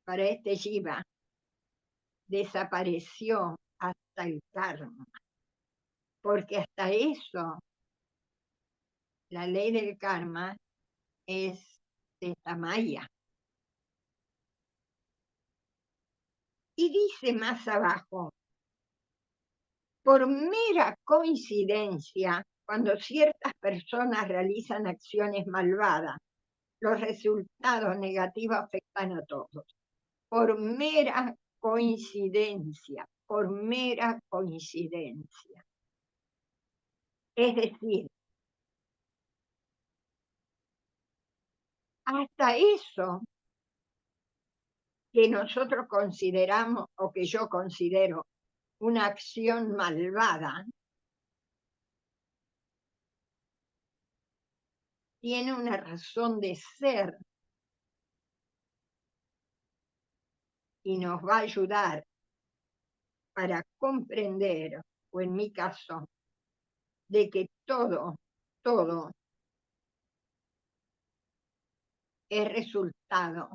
para este jiva, desapareció hasta el karma, porque hasta eso, la ley del karma es de esta maya. Y dice más abajo, por mera coincidencia, cuando ciertas personas realizan acciones malvadas, los resultados negativos afectan a todos. Por mera coincidencia, por mera coincidencia. Es decir, hasta eso que nosotros consideramos, o que yo considero, una acción malvada, tiene una razón de ser y nos va a ayudar para comprender, o en mi caso, de que todo es resultado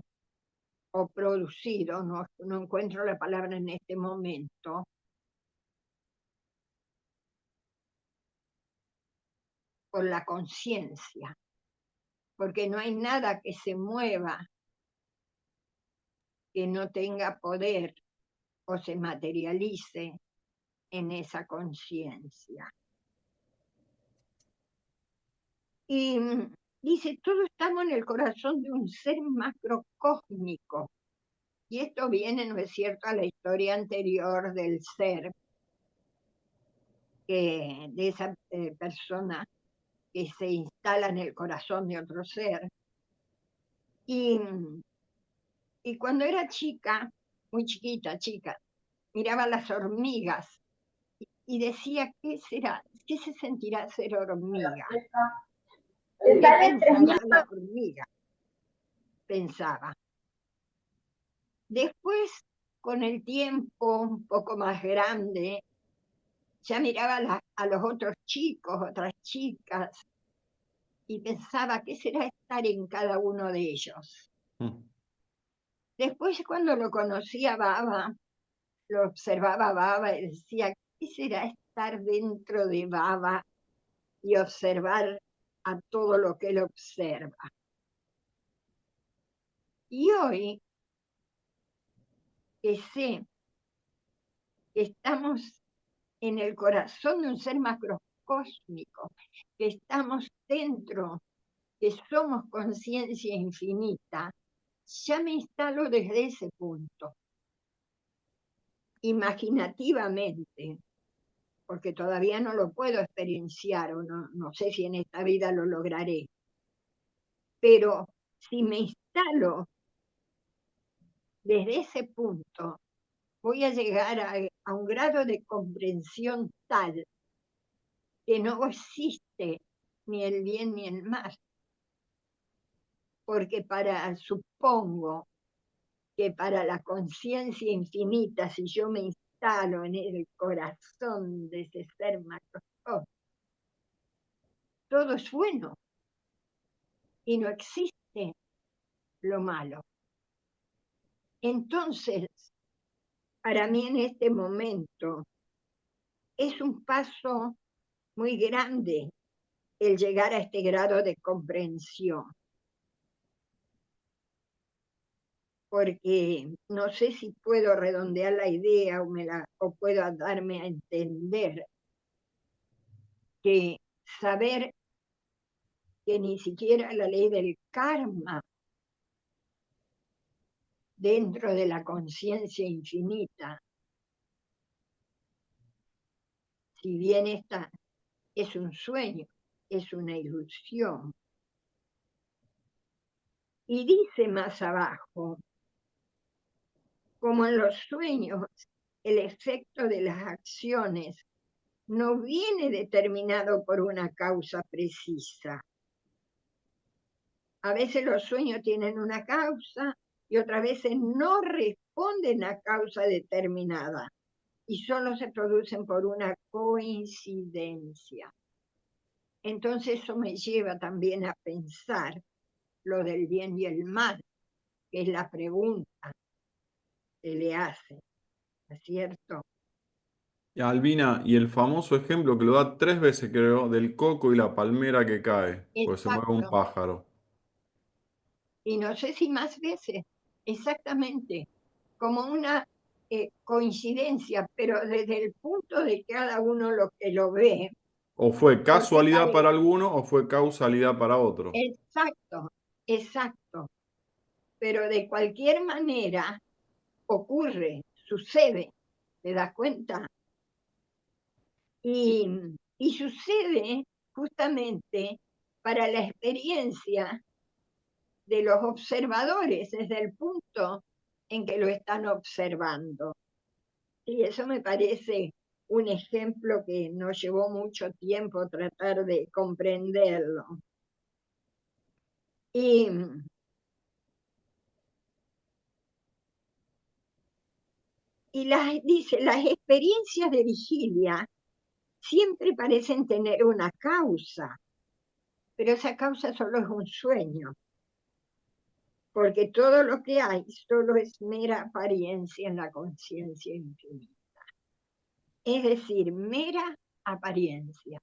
o producido, no encuentro la palabra en este momento, por la conciencia, porque no hay nada que se mueva que no tenga poder o se materialice en esa conciencia. Y dice, todos estamos en el corazón de un ser macrocósmico. Y esto viene, ¿no es cierto?, a la historia anterior del ser, de esa persona que se instala en el corazón de otro ser. Y cuando era chica, muy chiquita, miraba las hormigas y decía, ¿qué será? ¿Qué se sentirá ser hormiga? ¿Qué pensará la hormiga? Pensaba. Después, con el tiempo un poco más grande, ya miraba a los otros chicos, otras chicas, y pensaba qué será estar en cada uno de ellos. Mm. Después, cuando lo conocí a Baba, lo observaba a Baba y decía, ¿qué será estar dentro de Baba y observar a todo lo que él observa? Y hoy, que sé que estamos en el corazón de un ser macrocósmico, que estamos dentro, que somos conciencia infinita, ya me instalo desde ese punto, imaginativamente, porque todavía no lo puedo experienciar o no sé si en esta vida lo lograré, pero si me instalo desde ese punto, voy a llegar a un grado de comprensión tal que no existe ni el bien ni el mal, porque supongo que para la conciencia infinita, si yo me instalo en el corazón de ese ser macroscópico, todo es bueno y no existe lo malo. Entonces, para mí en este momento es un paso muy grande el llegar a este grado de comprensión, porque no sé si puedo redondear la idea o puedo darme a entender que saber que ni siquiera la ley del karma dentro de la conciencia infinita, si bien esta es un sueño, es una ilusión. Y dice más abajo, como en los sueños, el efecto de las acciones no viene determinado por una causa precisa. A veces los sueños tienen una causa y otras veces no responden a causa determinada y solo se producen por una coincidencia. Entonces eso me lleva también a pensar lo del bien y el mal, que es la pregunta que le hace, ¿no es cierto? Y Albina, y el famoso ejemplo que lo da 3 veces, creo, del coco y la palmera que cae, porque se mueve un Exacto. pájaro. Y no sé si más veces, exactamente, como una coincidencia, pero desde el punto de cada uno lo que lo ve, O fue porque casualidad parece, para alguno o fue causalidad para otro. exacto, exacto, pero de cualquier manera ocurre, sucede, ¿te das cuenta? Y sucede justamente para la experiencia de los observadores desde el punto en que lo están observando. Y eso me parece un ejemplo que nos llevó mucho tiempo tratar de comprenderlo. Y, dice, las experiencias de vigilia siempre parecen tener una causa, pero esa causa solo es un sueño, porque todo lo que hay solo es mera apariencia en la conciencia infinita. Es decir, mera apariencia.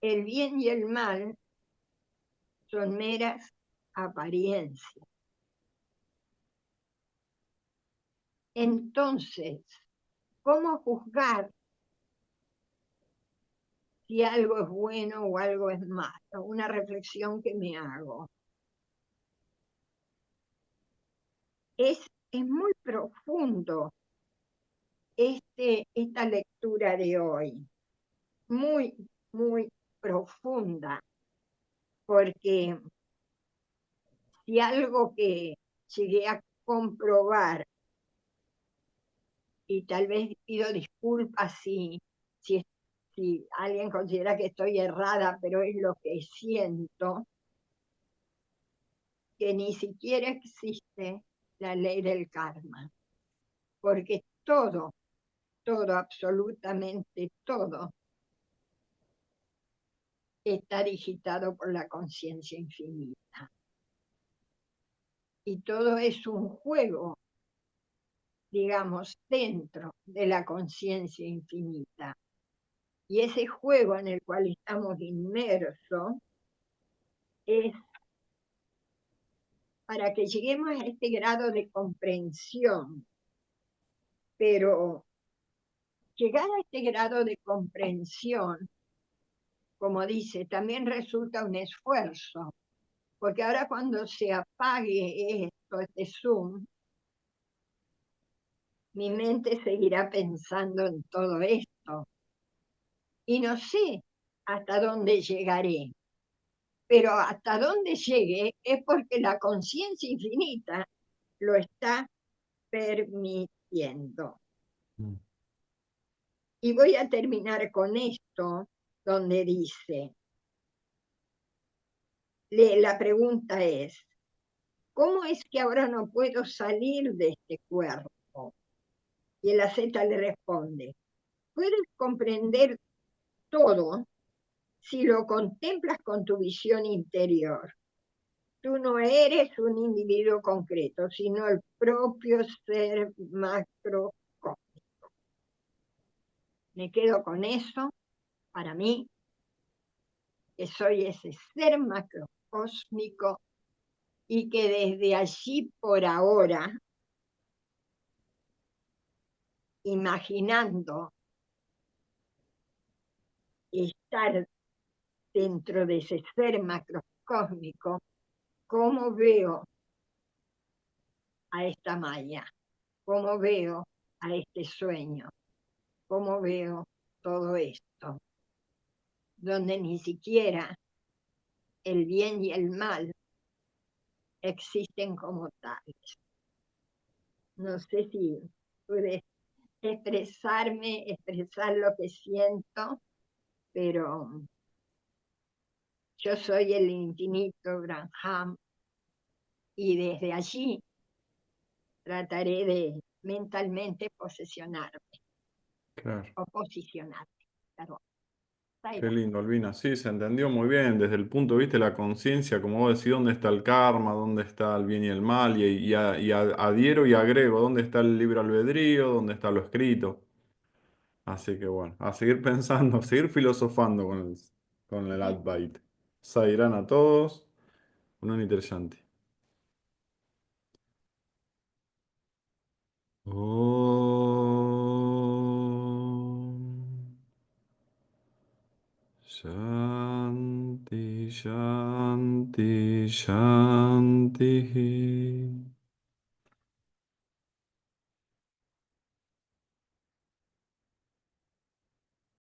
El bien y el mal son meras apariencias. Entonces, ¿cómo juzgar si algo es bueno o algo es malo? Una reflexión que me hago. Es muy profundo esta lectura de hoy, muy, muy profunda, porque si algo que llegué a comprobar, y tal vez pido disculpas si, si alguien considera que estoy errada, pero es lo que siento, que ni siquiera existe la ley del karma, porque todo, todo, absolutamente todo, está digitado por la conciencia infinita. Y todo es un juego, digamos, dentro de la conciencia infinita. Y ese juego en el cual estamos inmersos es para que lleguemos a este grado de comprensión. Pero llegar a este grado de comprensión, como dice, también resulta un esfuerzo, porque ahora cuando se apague esto, este Zoom, mi mente seguirá pensando en todo esto. Y no sé hasta dónde llegaré, pero hasta dónde llegue es porque la conciencia infinita lo está permitiendo. Mm. Y voy a terminar con esto, donde dice, la pregunta es, ¿cómo es que ahora no puedo salir de este cuerpo? Y el asceta le responde, puedes comprender todo si lo contemplas con tu visión interior. Tú no eres un individuo concreto, sino el propio ser macrocósmico. Me quedo con eso, para mí, que soy ese ser macrocósmico y que desde allí por ahora, imaginando estar dentro de ese ser macrocósmico, cómo veo a esta Maya, cómo veo a este sueño, cómo veo todo esto, donde ni siquiera el bien y el mal existen como tales. No sé si pude expresarme, expresar lo que siento, pero yo soy el infinito Branham y desde allí trataré de mentalmente posesionarme Claro. o posicionarme. Perdón. Qué Zaira. lindo, Albina. Sí, se entendió muy bien desde el punto de vista de la conciencia, como vos decís, dónde está el karma, dónde está el bien y el mal, adhiero y agrego dónde está el libre albedrío, dónde está lo escrito. Así que bueno, a seguir pensando, a seguir filosofando con el Advaita. Sairán a todos, un interesante. Om Shanti Shanti Shanti